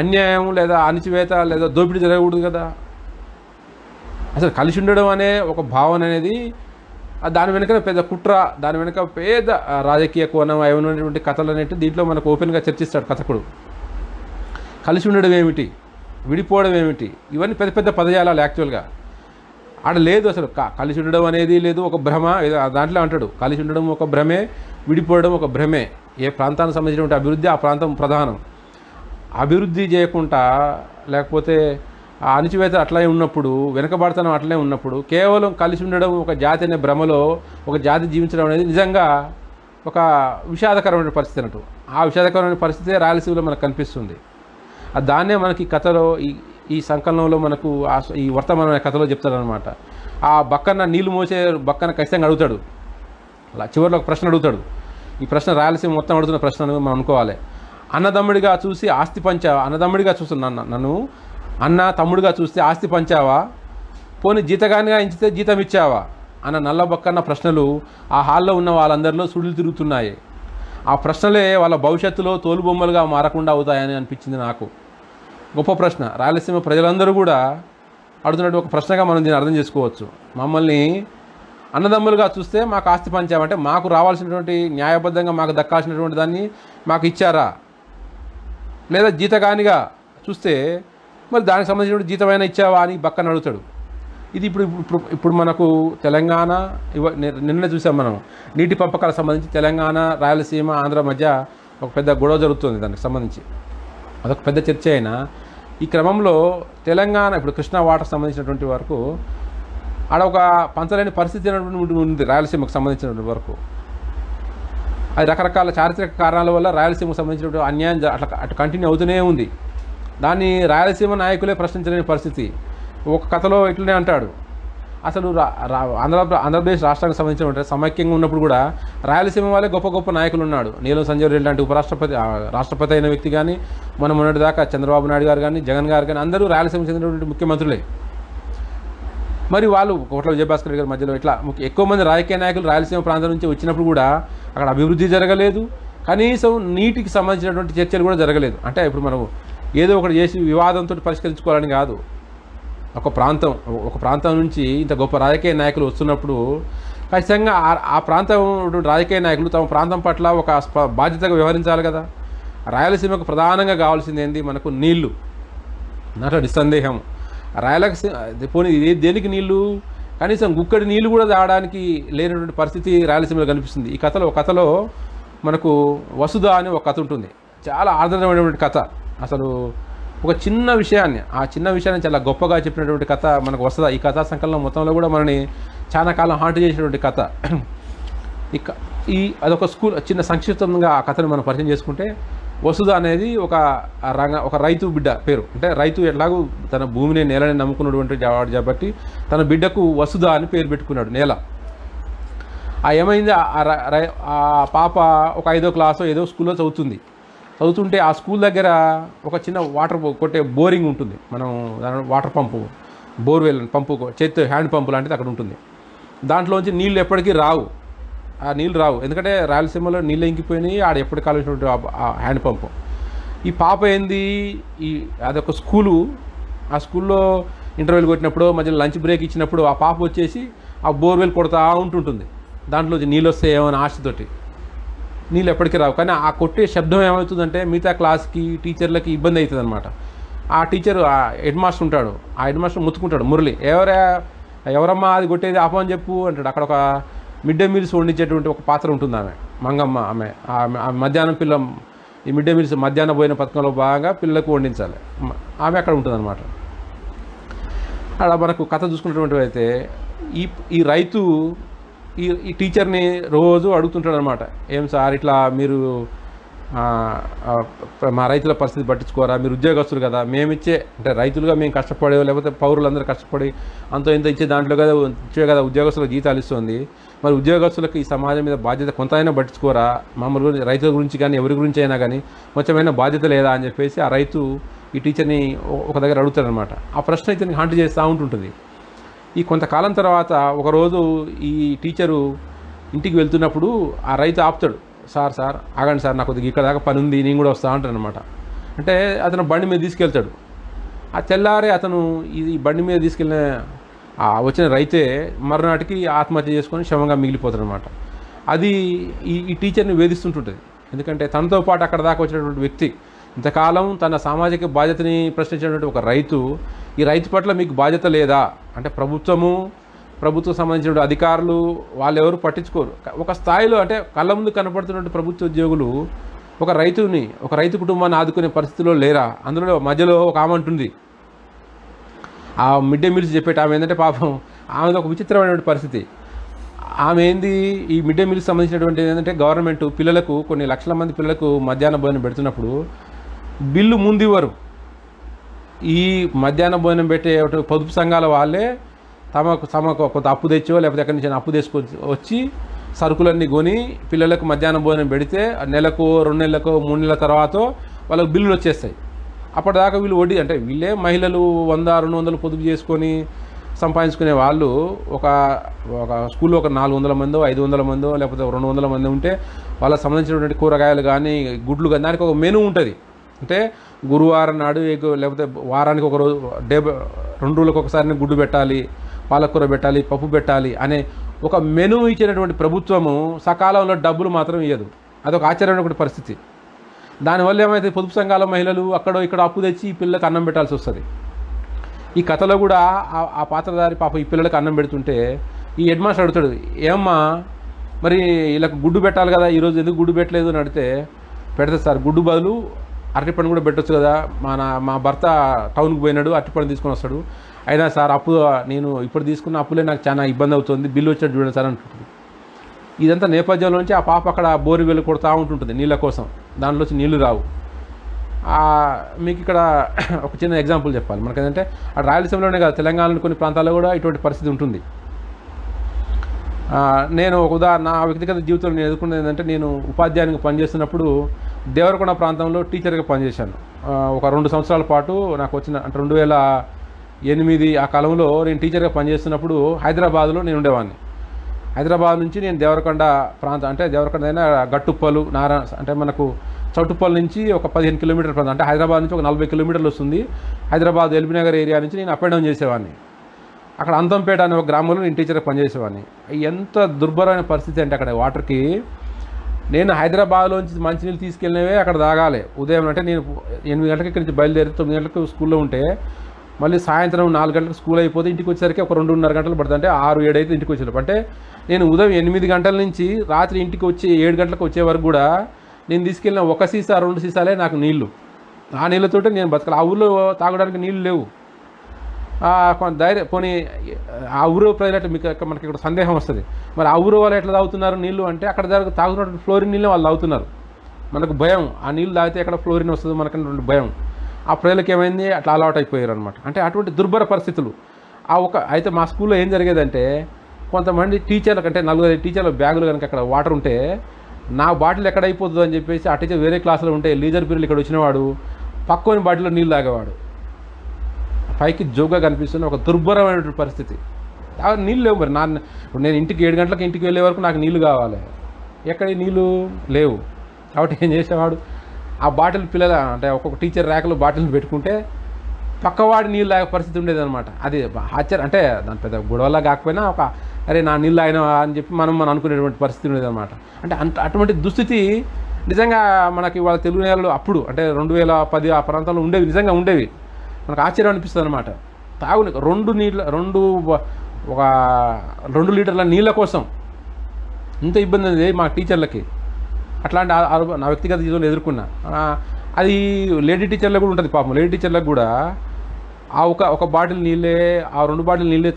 అన్యాయం లేదా అణిచివేత లేదా దోపిడీ జరగకూడదు కదా. అసలు కలిసి ఉండడం అనే ఒక భావన అనేది దాని వెనుక పెద్ద కుట్ర, దాని వెనుక పేద రాజకీయ కోణం అయినటువంటి కథలు అనేవి దీంట్లో మనకు ఓపెన్గా చర్చిస్తాడు కథకుడు. కలిసి ఉండడం ఏమిటి, విడిపోవడం ఏమిటి, ఇవన్నీ పెద్ద పెద్ద పదజాలాలు యాక్చువల్గా ఆడ లేదు. అసలు కలిసి ఉండడం అనేది లేదు, ఒక భ్రమ. దాంట్లో అంటాడు కలిసి ఉండడం ఒక భ్రమే, విడిపోవడం ఒక భ్రమే. ఏ ప్రాంతానికి సంబంధించినటువంటి అభివృద్ధి ఆ ప్రాంతం ప్రధానం. అభివృద్ధి చేయకుండా లేకపోతే ఆ అణిచివేత అట్లనే ఉన్నప్పుడు, వెనకబడతనం అట్లనే ఉన్నప్పుడు కేవలం కలిసి ఉండడం ఒక జాతి అనే భ్రమలో ఒక జాతి జీవించడం అనేది నిజంగా ఒక విషాదకరమైన పరిస్థితి అన్నట్టు. ఆ విషాదకరమైన పరిస్థితే రాయలసీమలో మనకు కనిపిస్తుంది. దాన్నే మనకి కథలో ఈ సంకలనంలో మనకు ఈ వర్తమానమైన కథలో చెప్తాడనమాట. ఆ బక్కన నీళ్లు మోసే బక్కన ఖచ్చితంగా అడుగుతాడు. అలా చివరిలో ఒక ప్రశ్న అడుగుతాడు. ఈ ప్రశ్న రాయలసీమ మొత్తం అడుగుతున్న ప్రశ్న మనం అనుకోవాలి. అన్నదమ్ముడిగా చూసి ఆస్తి పంచ, అన్నదమ్ముడిగా చూస్తున్నాను నన్ను అన్న తమ్ముడుగా చూస్తే ఆస్తి పంచావా, పోనీ జీతగానిగా ఎంచితే జీతం ఇచ్చావా అన్న నల్లబొక్కన్న ప్రశ్నలు ఆ హాల్లో ఉన్న వాళ్ళందరిలో సుడులు తిరుగుతున్నాయి. ఆ ప్రశ్నలే వాళ్ళ భవిష్యత్తులో తోలుబొమ్మలుగా మారకుండా అవుతాయని అనిపించింది నాకు. గొప్ప ప్రశ్న. రాయలసీమ ప్రజలందరూ కూడా అడుగుతున్నట్టు ఒక ప్రశ్నగా మనం దీన్ని అర్థం చేసుకోవచ్చు. మమ్మల్ని అన్నదమ్ములుగా చూస్తే మాకు ఆస్తి పంచామంటే మాకు రావాల్సినటువంటి న్యాయబద్ధంగా మాకు దక్కాల్సినటువంటి దాన్ని మాకు ఇచ్చారా, లేదా జీతగానిగా చూస్తే మరి దానికి సంబంధించిన జీతమైనా ఇచ్చావా అని పక్కన అడుగుతాడు. ఇది ఇప్పుడు మనకు తెలంగాణ నిన్న చూసాం మనం, నీటి పంపకాలకు సంబంధించి తెలంగాణ, రాయలసీమ, ఆంధ్ర మధ్య ఒక పెద్ద గొడవ జరుగుతుంది. దానికి సంబంధించి అదొక పెద్ద చర్చ అయినా ఈ క్రమంలో తెలంగాణ ఇప్పుడు కృష్ణా వాటర్ సంబంధించినటువంటి వరకు ఆడ ఒక పంచలేని పరిస్థితి ఉంది రాయలసీమకు సంబంధించినటువంటి వరకు. అది రకరకాల చారిత్రక కారణాల వల్ల రాయలసీమకు సంబంధించినటువంటి అన్యాయం అటు కంటిన్యూ అవుతూనే ఉంది. దాన్ని రాయలసీమ నాయకులే ప్రశ్నించలేని పరిస్థితి. ఒక కథలో ఇట్లనే అంటాడు, అసలు ఆంధ్రప్రదేశ్ రాష్ట్రానికి సంబంధించిన సమైక్యంగా ఉన్నప్పుడు కూడా రాయలసీమ వాళ్ళే గొప్ప గొప్ప నాయకులు ఉన్నాడు. నీలం సంజయ్ రెడ్డి లాంటి రాష్ట్రపతి అయిన వ్యక్తి కానీ, మనం మొన్నటిదాకా చంద్రబాబు నాయుడు గారు కానీ, జగన్ గారు కానీ అందరూ రాయలసీమకు చెందినటువంటి ముఖ్యమంత్రులే. మరి వాళ్ళు కోట్ల విజయభాస్కర్ రెడ్డి గారి మధ్యలో ఇట్లా ఎక్కువ మంది రాజకీయ నాయకులు రాయలసీమ ప్రాంతం నుంచి వచ్చినప్పుడు కూడా అక్కడ అభివృద్ధి జరగలేదు, కనీసం నీటికి సంబంధించినటువంటి చర్చలు కూడా జరగలేదు. అంటే ఇప్పుడు మనం ఏదో ఒకటి చేసి వివాదంతో పరిష్కరించుకోవాలని కాదు. ఒక ప్రాంతం నుంచి ఇంత గొప్ప రాజకీయ నాయకులు వస్తున్నప్పుడు ఖచ్చితంగా ఆ ప్రాంతం రాజకీయ నాయకులు తమ ప్రాంతం పట్ల ఒక బాధ్యతగా వ్యవహరించాలి కదా. రాయలసీమకు ప్రధానంగా కావాల్సింది ఏంది, మనకు నీళ్లు, నాట్లో నిస్సందేహం. పోనీ దేనికి నీళ్లు, కనీసం గుక్కడి నీళ్లు కూడా తాగడానికి లేనటువంటి పరిస్థితి రాయలసీమలో కనిపిస్తుంది. ఈ కథలో మనకు వసుధ అని ఒక కథ ఉంటుంది. చాలా ఆదరణమైనటువంటి కథ. అసలు ఒక చిన్న విషయాన్ని చాలా గొప్పగా చెప్పినటువంటి కథ మనకు వసుధ. ఈ కథా సంకలనం మొత్తంలో కూడా మనని చాలా కాలం హాంట్ చేసినటువంటి కథ. అదొక స్కూల్ చిన్న సంక్షిప్తంగా ఆ కథను మనం పరిచయం చేసుకుంటే, వసుధ అనేది ఒక రైతు బిడ్డ పేరు. అంటే రైతు ఎట్లాగూ తన భూమిని నేలని నమ్ముకున్నటువంటి వాడు కాబట్టి తన బిడ్డకు వసుధ అని పేరు పెట్టుకున్నాడు. నేల ఏమైంది, ఆ పాప ఒక 5వ క్లాసో ఏదో స్కూల్లో చదువుతుంటే ఆ స్కూల్ దగ్గర ఒక చిన్న వాటర్ కొట్టే బోరింగ్ ఉంటుంది. మనం దాని వాటర్ పంపు, బోర్వెల్ పంపు, చేతి హ్యాండ్ పంపు లాంటిది అక్కడ ఉంటుంది. దాంట్లోంచి నీళ్ళు ఎప్పటికీ రావు. ఎందుకంటే రాయలసీమలో నీళ్ళు ఇంకిపోయినాయి. ఆడ ఎప్పటికి కావాల్సినటువంటి ఆ హ్యాండ్ పంపు. ఈ పాప ఏంది, అదొక స్కూలు. ఆ స్కూల్లో ఇంటర్వ్యూలు కొట్టినప్పుడు మధ్యలో లంచ్ బ్రేక్ ఇచ్చినప్పుడు ఆ పాప వచ్చేసి ఆ బోర్వెల్ కొడతా ఉంటుంటుంది. దాంట్లోంచి నీళ్ళు వస్తాయేమో అని ఆశతోటి. నీళ్ళు ఎప్పటికీ రావు. కానీ ఆ కొట్టే శబ్దం ఏమవుతుందంటే మిగతా క్లాస్కి టీచర్లకి ఇబ్బంది అవుతుంది అనమాట. ఆ టీచరు హెడ్ మాస్టర్ ఉంటాడు. ఆ హెడ్ మాస్టర్ ముత్తుకుంటాడు, మురళి, ఎవరమ్మా అది కొట్టేది ఆపమని చెప్పు అంటాడు. అక్కడ ఒక మిడ్ డే మీల్స్ వండించేటువంటి ఒక పాత్ర ఉంటుంది. మంగమ్మ ఆమె మధ్యాహ్నం ఈ మిడ్ డే మీల్స్ మధ్యాహ్న భోజన పథకంలో భాగంగా పిల్లలకు వండించాలి. ఆమె అక్కడ ఉంటుందన్నమాట. అలా మనకు కథ చూసుకున్నటువంటి అయితే ఈ రైతు ఈ టీచర్ని రోజు అడుగుతుంటాడు అనమాట. ఏం సార్ ఇట్లా మీరు మా రైతుల పరిస్థితి పట్టించుకోరా, మీరు ఉద్యోగస్తులు కదా, మేమిచ్చే అంటే రైతులుగా మేము కష్టపడే లేకపోతే పౌరులందరూ కష్టపడి అంతో ఇంత ఇచ్చే దాంట్లో కదా ఉద్యోగస్తులకు జీతాలు ఇస్తుంది. మరి ఉద్యోగస్తులకు ఈ సమాజం మీద బాధ్యత కొంత అయినా పట్టించుకోరా, మమ్మల్ని రైతుల గురించి కానీ ఎవరి గురించి అయినా కానీ కొంచెమైనా బాధ్యత లేదా అని చెప్పేసి ఆ రైతు ఈ టీచర్ని ఒక దగ్గర అడుగుతాడనమాట. ఆ ప్రశ్న ఇతనికి హంట్ చేస్తూ ఉంటుంటుంది. ఈ కొంతకాలం తర్వాత ఒకరోజు ఈ టీచరు ఇంటికి వెళ్తున్నప్పుడు ఆ రైతు ఆపుతాడు. సార్ ఆగండి సార్, నాకు ఇక్కడ దాకా పని ఉంది, నేను కూడా వస్తా అంటాను అనమాట. అంటే అతను బండి మీద తీసుకెళ్తాడు. ఆ తెల్లారే అతను ఈ బండి మీద తీసుకెళ్ళిన వచ్చిన రైతే మరునాటికి ఆత్మహత్య చేసుకొని శవంగా మిగిలిపోతాడు అనమాట. అది ఈ టీచర్ని వేధిస్తుంటుంటుంది. ఎందుకంటే తనతో పాటు అక్కడ దాకా వచ్చినటువంటి వ్యక్తి ఇంతకాలం తన సామాజిక బాధ్యతని ప్రశ్నించినటువంటి ఒక రైతు, ఈ రైతు పట్ల మీకు బాధ్యత లేదా అంటే ప్రభుత్వం సంబంధించిన అధికారులు వాళ్ళు ఎవరు పట్టించుకోరు. ఒక స్థాయిలో అంటే కళ్ళ ముందు కనపడుతున్నటువంటి ప్రభుత్వ ఉద్యోగులు ఒక రైతు కుటుంబాన్ని ఆదుకునే పరిస్థితిలో లేరా? అందులో మధ్యలో ఒక ఆమె ఉంటుంది, ఆ మిడ్ డే మీల్స్ చెప్పేట ఆమె ఏంటంటే పాపం ఆమెది ఒక విచిత్రమైనటువంటి పరిస్థితి. ఆమె ఏంది, ఈ మిడ్ డే మీల్స్ సంబంధించినటువంటి ఏంటంటే గవర్నమెంట్ పిల్లలకు కొన్ని లక్షల మంది పిల్లలకు మధ్యాహ్న భోజనం పెడుతున్నప్పుడు బిల్లు ముందు ఇవ్వరు. ఈ మధ్యాహ్న భోజనం పెట్టే పొదుపు సంఘాల వాళ్ళే తమకు కొంత అప్పు తెచ్చో లేకపోతే ఎక్కడి నుంచి అప్పు తీసుకొచ్చి వచ్చి సరుకులన్నీ కొని పిల్లలకు మధ్యాహ్నం భోజనం పెడితే నెలకు 2 నెలలకు 3 నెలల తర్వాత వాళ్ళకు బిల్లులు వచ్చేస్తాయి. అప్పటిదాకా వీళ్ళు వడ్డీ అంటే వీళ్ళే మహిళలు 100-200 పొదుపు చేసుకొని సంపాదించుకునే వాళ్ళు ఒక స్కూల్లో ఒక 400 మందో 500 మందో లేకపోతే 200 మంది ఉంటే వాళ్ళకి సంబంధించినటువంటి కూరగాయలు కానీ గుడ్లు కానీ దానికి ఒక మెనూ ఉంటుంది. అంటే గురువారం నాడు లేకపోతే వారానికి ఒక రోజు 2 రోజులకు ఒకసారి గుడ్డు పెట్టాలి, పాలకూర పెట్టాలి, పప్పు పెట్టాలి అనే ఒక మెనూ ఇచ్చినటువంటి ప్రభుత్వము సకాలంలో డబ్బులు మాత్రం ఇవ్వదు. అదొక ఆశ్చర్యమైన పరిస్థితి. దానివల్ల ఏమైతే పొదుపు సంఘాల మహిళలు అక్కడో ఇక్కడ అప్పు తెచ్చి ఈ పిల్లలకు అన్నం పెట్టాల్సి వస్తుంది. ఈ కథలో కూడా ఆ పాత్రధారి పాప ఈ పిల్లలకు అన్నం పెడుతుంటే ఈ హెడ్ మాస్టర్ అడుగుతాడు, ఏమ్మా మరి వీళ్ళకి గుడ్డు పెట్టాలి కదా, ఈరోజు ఎందుకు గుడ్డు పెట్టలేదు అని అడిగితే, పెడతా సార్, గుడ్డు బదులు అరటిపండు కూడా పెట్టొచ్చు కదా, మా భర్త టౌన్కి పోయినాడు, అరటిపండు తీసుకొని వస్తాడు, అయినా సార్ అప్పు నేను ఇప్పుడు తీసుకున్న అప్పులే నాకు చాలా ఇబ్బంది అవుతుంది, బిల్లు వచ్చాడు చూడండి సార్ అంటుంటుంది. ఇదంతా నేపథ్యంలోంచి ఆ పాప అక్కడ బోరువెల్లు కొడుతూ ఉంటుంటుంది నీళ్ళ కోసం, దాంట్లోంచి నీళ్లు రావు. మీకు ఇక్కడ ఒక చిన్న ఎగ్జాంపుల్ చెప్పాలి. మనకు ఏంటంటే అక్కడ రాయలసీమలోనే కాదు, తెలంగాణలో కొన్ని ప్రాంతాల్లో కూడా ఇటువంటి పరిస్థితి ఉంటుంది. నేను ఒక నా వ్యక్తిగత జీవితంలో నేను ఎదుర్కొన్నది ఏంటంటే, నేను ఉపాధ్యాయునిగా పనిచేస్తున్నప్పుడు దేవరకొండ ప్రాంతంలో టీచర్గా పనిచేశాను. ఒక 2 సంవత్సరాల పాటు నాకు వచ్చిన అంటే 2008 ఆ కాలంలో నేను టీచర్గా పనిచేస్తున్నప్పుడు హైదరాబాద్లో నేను ఉండేవాడిని. హైదరాబాద్ నుంచి నేను దేవరకొండ ప్రాంతం అంటే దేవరకొండ అయినా గట్టుప్పలు అంటే మనకు చౌటుప్పల్ నుంచి ఒక 15 కిలోమీటర్ల ప్రాంతం, అంటే హైదరాబాద్ నుంచి ఒక 40 కిలోమీటర్లు వస్తుంది. హైదరాబాద్ ఎల్బీనగర్ ఏరియా నుంచి నేను అప్ అండ్ డౌన్ చేసేవాడిని. అక్కడ అంతంపేట అనే ఒక గ్రామంలో నేను టీచర్గా పనిచేసేవాడిని. ఎంత దుర్భరమైన పరిస్థితి అంటే అక్కడ వాటర్కి, నేను హైదరాబాద్లోంచి మంచినీళ్ళు తీసుకెళ్ళినవే అక్కడ తాగాలి. ఉదయం అంటే నేను 8 గంటలకి ఇక్కడి నుంచి బయలుదేరి 9 గంటలకు స్కూల్లో ఉంటే మళ్ళీ సాయంత్రం 4 గంటలకు స్కూల్ అయిపోతే ఇంటికి వచ్చేసరికి ఒక 2.5 గంటలు పడుతుంది. అంటే 6-7 అయితే ఇంటికి వచ్చేటప్పుడు, అంటే నేను ఉదయం 8 గంటల నుంచి రాత్రి ఇంటికి వచ్చి 7 గంటలకు వచ్చే వరకు కూడా నేను తీసుకెళ్ళిన 1 సీసా 2 సీసాలే నాకు నీళ్లు. ఆ నీళ్ళతోటే నేను బతకాలి. ఆ ఊళ్ళో తాగడానికి నీళ్ళు లేవు. పోనీ ఆ ఊరు ప్రజలు మనకి ఇక్కడ సందేహం వస్తుంది, మరి ఆ ఊరు వాళ్ళు ఎట్లా తాగుతున్నారు నీళ్ళు అంటే, అక్కడ తాగుతున్నటువంటి ఫ్లోరిన్ నీళ్ళు వాళ్ళు తాగుతున్నారు. మనకు భయం, ఆ నీళ్ళు తాగితే ఎక్కడ ఫ్లోరిన్ వస్తుంది మనకన్నటువంటి భయం. ఆ ప్రజలకు ఏమైంది, అట్లా అలవాటు అయిపోయారు అనమాట. అంటే అటువంటి దుర్భర పరిస్థితులు. అయితే మా స్కూల్లో ఏం జరిగేదంటే, కొంతమంది టీచర్లకు అంటే 4-5 టీచర్ల బ్యాగులు కనుక అక్కడ వాటర్ ఉంటే నా బాటిల్ ఎక్కడ అయిపోతుందో అని చెప్పేసి ఆ టీచర్ వేరే క్లాసులో ఉంటే లీజర్ పీరియడ్ ఇక్కడ వచ్చినవాడు పక్కని బాటిల్లో నీళ్ళు తాగేవాడు. పైకి జోగ్గా కనిపిస్తున్న ఒక దుర్భరమైనటువంటి పరిస్థితి. నీళ్ళు లేవు. మరి నేను ఇంటికి 7 గంటలకు ఇంటికి వెళ్ళే వరకు నాకు నీళ్ళు కావాలి, ఎక్కడ నీళ్ళు లేవు. కాబట్టి ఏం చేసేవాడు, ఆ బాటిల్ పిల్లల అంటే ఒక్కొక్క టీచర్ ర్యాక్లో బాటిల్ని పెట్టుకుంటే పక్కవాడి నీళ్ళు తాగే పరిస్థితి ఉండేదన్నమాట. అది ఆశ్చర్యం, అంటే దాని పెద్ద గొడవలా కాకపోయినా ఒక అరే నా నీళ్ళు తాగినా అని చెప్పి మనం అనుకునేటువంటి పరిస్థితి ఉండేదన్నమాట. అంటే అటువంటి దుస్థితి నిజంగా మనకి వాళ్ళ తెలుగు నేలలు అప్పుడు అంటే 2010 ఆ ప్రాంతాల్లో ఉండేవి, నిజంగా ఉండేవి. మనకు ఆశ్చర్యం అనిపిస్తుంది అనమాట. తాగుని 2 లీటర్ల నీళ్ళ కోసం ఇంత ఇబ్బంది ఉంది మా టీచర్లకి. అట్లాంటి నా వ్యక్తిగత జీవితంలో ఎదుర్కొన్నా. అది లేడీ టీచర్లకు కూడా ఉంటుంది పాపం. లేడీ టీచర్లకు కూడా ఆ ఒక బాటిల్ నీళ్ళే, ఆ 2 బాటిల్ నీళ్ళే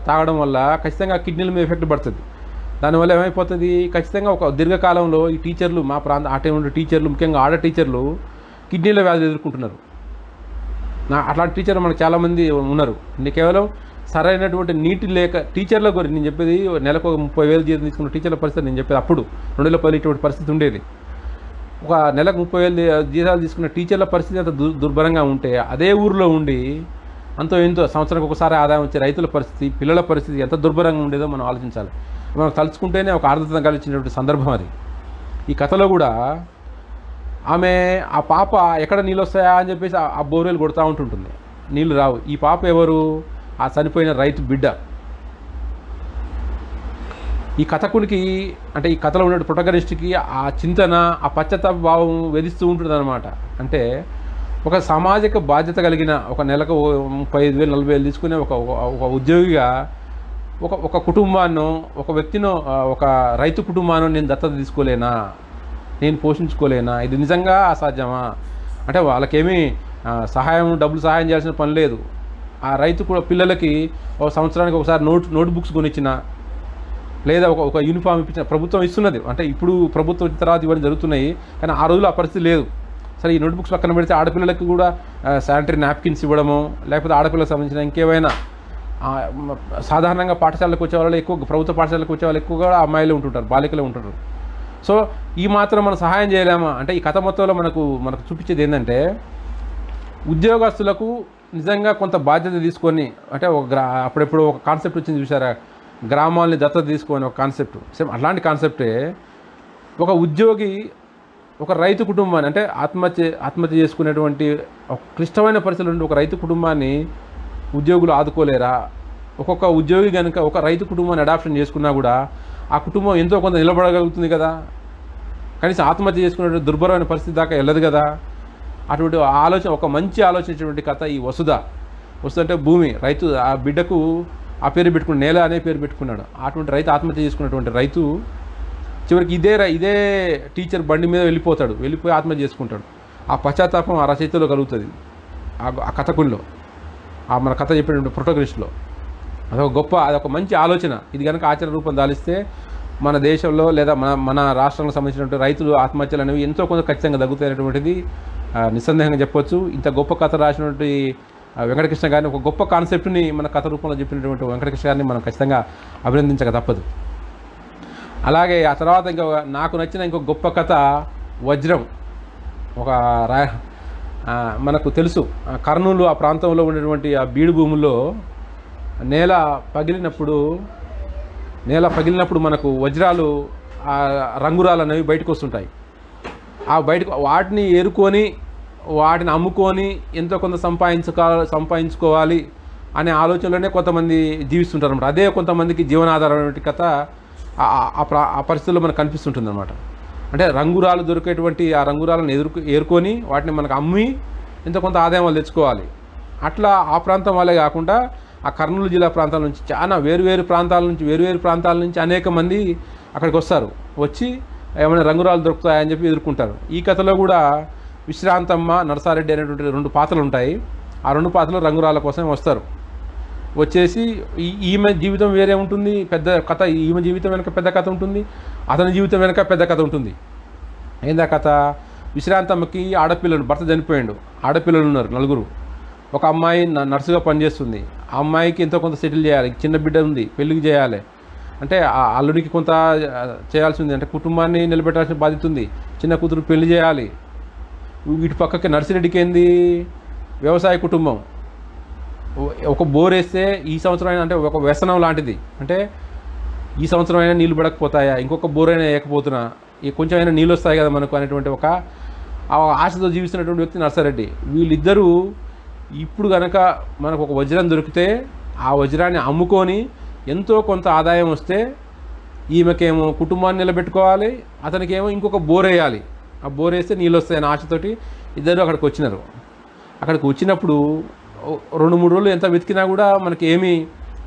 తాగడం వల్ల ఖచ్చితంగా కిడ్నీల మీద ఎఫెక్ట్ పడుతుంది. దానివల్ల ఏమైపోతుంది, ఖచ్చితంగా ఒక దీర్ఘకాలంలో ఈ టీచర్లు మా ప్రాంతం ఆ టైం ఉండే టీచర్లు, ముఖ్యంగా ఆడ టీచర్లు కిడ్నీల వ్యాధులు ఎదుర్కొంటున్నారు. అట్లాంటి టీచర్లు మనకు చాలామంది ఉన్నారు. కేవలం సరైనటువంటి నీటి లేక టీచర్ల గురించి నేను చెప్పేది, నెలకు 30,000 జీతం తీసుకున్న టీచర్ల పరిస్థితి నేను చెప్పేది. అప్పుడు 2010 ఇటువంటి పరిస్థితి ఉండేది. ఒక నెలకు 30,000 జీతాలు తీసుకున్న టీచర్ల పరిస్థితి అంత దుర్భరంగా ఉంటే, అదే ఊరిలో ఉండి ఎంతో సంవత్సరానికి ఒకసారి ఆదాయం వచ్చే రైతుల పరిస్థితి, పిల్లల పరిస్థితి ఎంత దుర్భరంగా ఉండేదో మనం ఆలోచించాలి. మనం తలుచుకుంటేనే ఒక ఆర్ద్రత కలిగినటువంటి సందర్భం అది. ఈ కథలో కూడా ఆ పాప ఎక్కడ నీళ్ళు వస్తాయా అని చెప్పేసి ఆ బోర్వెల్ కొడుతూ ఉంటుంటుంది, నీళ్ళు రావు. ఈ పాప ఎవరు, ఆ చనిపోయిన రైతు బిడ్డ. ఈ కథకునికి అంటే ఈ కథలో ఉన్న ప్రొటగనిస్ట్కి ఆ చింతన, ఆ పశ్చాత్తాప భావం వెదిస్తూ ఉంటుంది అనమాట. అంటే ఒక సామాజిక బాధ్యత కలిగిన, ఒక నెలకు 35,000 40,000 తీసుకునే ఒక ఉద్యోగిగా ఒక కుటుంబాన్నో, ఒక వ్యక్తినో, ఒక రైతు కుటుంబాన్నో నేను దత్తత తీసుకోలేనా, నేను పోషించుకోలేనా? ఇది నిజంగా అసాధ్యమా? అంటే వాళ్ళకేమీ డబ్బులు సహాయం చేయాల్సిన పని లేదు. ఆ రైతు కూడా పిల్లలకి ఒక సంవత్సరానికి ఒకసారి నోట్బుక్స్ కొనిచ్చిన, లేదా ఒక యూనిఫామ్ ఇప్పించిన ప్రభుత్వం ఇస్తున్నది. అంటే ఇప్పుడు ప్రభుత్వం వచ్చిన తర్వాత ఇవన్నీ జరుగుతున్నాయి, కానీ ఆ రోజుల్లో ఆ పరిస్థితి లేదు. సరే, ఈ నోట్బుక్స్ పక్కన పెడితే ఆడపిల్లలకు కూడా శానిటరీ నాప్కిన్స్ ఇవ్వడము, లేకపోతే ఆడపిల్లలకు సంబంధించిన ఇంకేమైనా సాధారణంగా పాఠశాలకు వచ్చే వాళ్ళు ఎక్కువ, ప్రభుత్వ పాఠశాలకు వచ్చే వాళ్ళు ఎక్కువగా అమ్మాయిలే ఉంటుంటారు, బాలికలే ఉంటుంటారు. సో ఈ మాత్రం మనం సహాయం చేయలేమా అంటే, ఈ కథ మొత్తంలో మనకు చూపించేది ఏంటంటే, ఉద్యోగస్తులకు నిజంగా కొంత బాధ్యత తీసుకొని, అంటే అప్పుడెప్పుడు ఒక కాన్సెప్ట్ వచ్చింది చూసారా, గ్రామాలని దత్తత తీసుకొని ఒక కాన్సెప్ట్, సేమ్ అట్లాంటి కాన్సెప్టే. ఒక ఉద్యోగి ఒక రైతు కుటుంబాన్ని, అంటే ఆత్మహత్య చేసుకునేటువంటి ఒక క్లిష్టమైన పరిస్థితులు ఉండి ఒక రైతు కుటుంబాన్ని ఉద్యోగులు ఆదుకోలేరా? ఒక్కొక్క ఉద్యోగి కనుక ఒక రైతు కుటుంబాన్ని అడాప్షన్ చేసుకున్నా కూడా ఆ కుటుంబం ఎంతో కొంత నిలబడగలుగుతుంది కదా. కనీసం ఆత్మహత్య చేసుకునే దుర్భరమైన పరిస్థితి దాకా వెళ్ళదు కదా. అటువంటి ఆలోచన, ఒక మంచి ఆలోచించినటువంటి కథ ఈ వసుధ అంటే భూమి, రైతు ఆ బిడ్డకు ఆ పేరు పెట్టుకుని నేల అనే పేరు పెట్టుకున్నాడు. అటువంటి రైతు ఆత్మహత్య చేసుకున్నటువంటి రైతు చివరికి ఇదే టీచర్ బండి మీద వెళ్ళిపోయి ఆత్మహత్య చేసుకుంటాడు. ఆ పశ్చాత్తాపం ఆ రచయితలో కలుగుతుంది, ఆ కథకుల్లో, ఆ మన కథ చెప్పినటువంటి ప్రొటోగనిస్ట్లో. అదొక మంచి ఆలోచన. ఇది కనుక ఆచరణ రూపం దాలిస్తే మన దేశంలో లేదా మన రాష్ట్రానికి సంబంధించినటువంటి రైతులు ఆత్మహత్యలు అనేవి ఎంతో కొంత ఖచ్చితంగా తగ్గుతాయనేటువంటిది నిస్సందేహంగా చెప్పొచ్చు. ఇంత గొప్ప కథ రాసినటువంటి వెంకటకృష్ణ గారిని, ఒక గొప్ప కాన్సెప్ట్ని మన కథ రూపంలో చెప్పినటువంటి వెంకటకృష్ణ గారిని మనం ఖచ్చితంగా అభినందించక తప్పదు. అలాగే ఆ తర్వాత నాకు నచ్చిన ఇంకో గొప్ప కథ వజ్రం. మనకు తెలుసు కర్నూలు ఆ ప్రాంతంలో ఉండేటువంటి ఆ బీడు భూముల్లో నేల పగిలినప్పుడు మనకు వజ్రాలు, రంగురాలు అనేవి బయటకు వస్తుంటాయి. వాటిని ఏరుకొని వాటిని అమ్ముకొని ఎంతో కొంత సంపాదించుకోవాలి అనే ఆలోచనలోనే కొంతమంది జీవిస్తుంటారు అన్నమాట. అదే కొంతమందికి జీవనాధారమైన కథ ఆ పరిస్థితుల్లో మనకు కనిపిస్తుంటుంది అనమాట. అంటే రంగురాలు దొరికేటువంటి ఆ రంగురాలను ఏరుకొని వాటిని మనకు అమ్మి ఎంతో కొంత ఆదాయం వాళ్ళు తెచ్చుకోవాలి. అట్లా ఆ ప్రాంతం వాళ్ళే కాకుండా ఆ కర్నూలు జిల్లా ప్రాంతాల నుంచి చాలా వేరువేరు ప్రాంతాల నుంచి అనేక మంది అక్కడికి వస్తారు. వచ్చి ఏమైనా రంగురాలు దొరుకుతాయని చెప్పి ఎదుర్కొంటారు. ఈ కథలో కూడా విశ్రాంతమ్మ, నరసారెడ్డి అనేటువంటి 2 పాత్రలు ఉంటాయి. ఆ 2 పాత్రలు రంగురాల కోసం వస్తారు. వచ్చేసి ఈమె జీవితం వేరే ఉంటుంది, పెద్ద కథ. ఈమె జీవితం వెనక పెద్ద కథ ఉంటుంది, అతని జీవితం వెనక పెద్ద కథ ఉంటుంది. ఏందా కథ? విశ్రాంతమ్మకి భర్త చనిపోయాడు, ఆడపిల్లలు ఉన్నారు 4. ఒక అమ్మాయి నర్సుగా పనిచేస్తుంది. ఆ అమ్మాయికి ఎంతో కొంత సెటిల్ చేయాలి, చిన్న బిడ్డ ఉంది, పెళ్ళికి చేయాలి. అంటే ఆ అల్లుడికి కొంత చేయాల్సి ఉంది, అంటే కుటుంబాన్ని నిలబెట్టాల్సిన బాధ్యత ఉంది. చిన్న కూతురు పెళ్లి చేయాలి. వీటి పక్కకి నర్సిరెడ్డికి ఏంది, వ్యవసాయ కుటుంబం. ఒక బోర్ వేస్తే ఈ సంవత్సరం అయినా, అంటే ఒక వ్యసనం లాంటిది, అంటే ఈ సంవత్సరం అయినా నీళ్ళు పడకపోతాయా, ఇంకొక బోర్ అయినా వేయకపోతున్నా కొంచెం అయినా నీళ్ళు వస్తాయి కదా మనకు అనేటువంటి ఒక ఆశతో జీవిస్తున్నటువంటి వ్యక్తి నర్సారెడ్డి. వీళ్ళిద్దరూ ఇప్పుడు కనుక మనకు ఒక వజ్రం దొరికితే ఆ వజ్రాన్ని అమ్ముకొని ఎంతో కొంత ఆదాయం వస్తే ఈమెకేమో కుటుంబాన్ని నిలబెట్టుకోవాలి, అతనికేమో ఇంకొక బోర్ వేయాలి. ఆ బోర్ వేస్తే నీళ్ళు వస్తాయని ఆశతోటి ఇద్దరు అక్కడికి వచ్చినారు. అక్కడికి వచ్చినప్పుడు 2-3 రోజులు ఎంత వెతికినా కూడా మనకి ఏమీ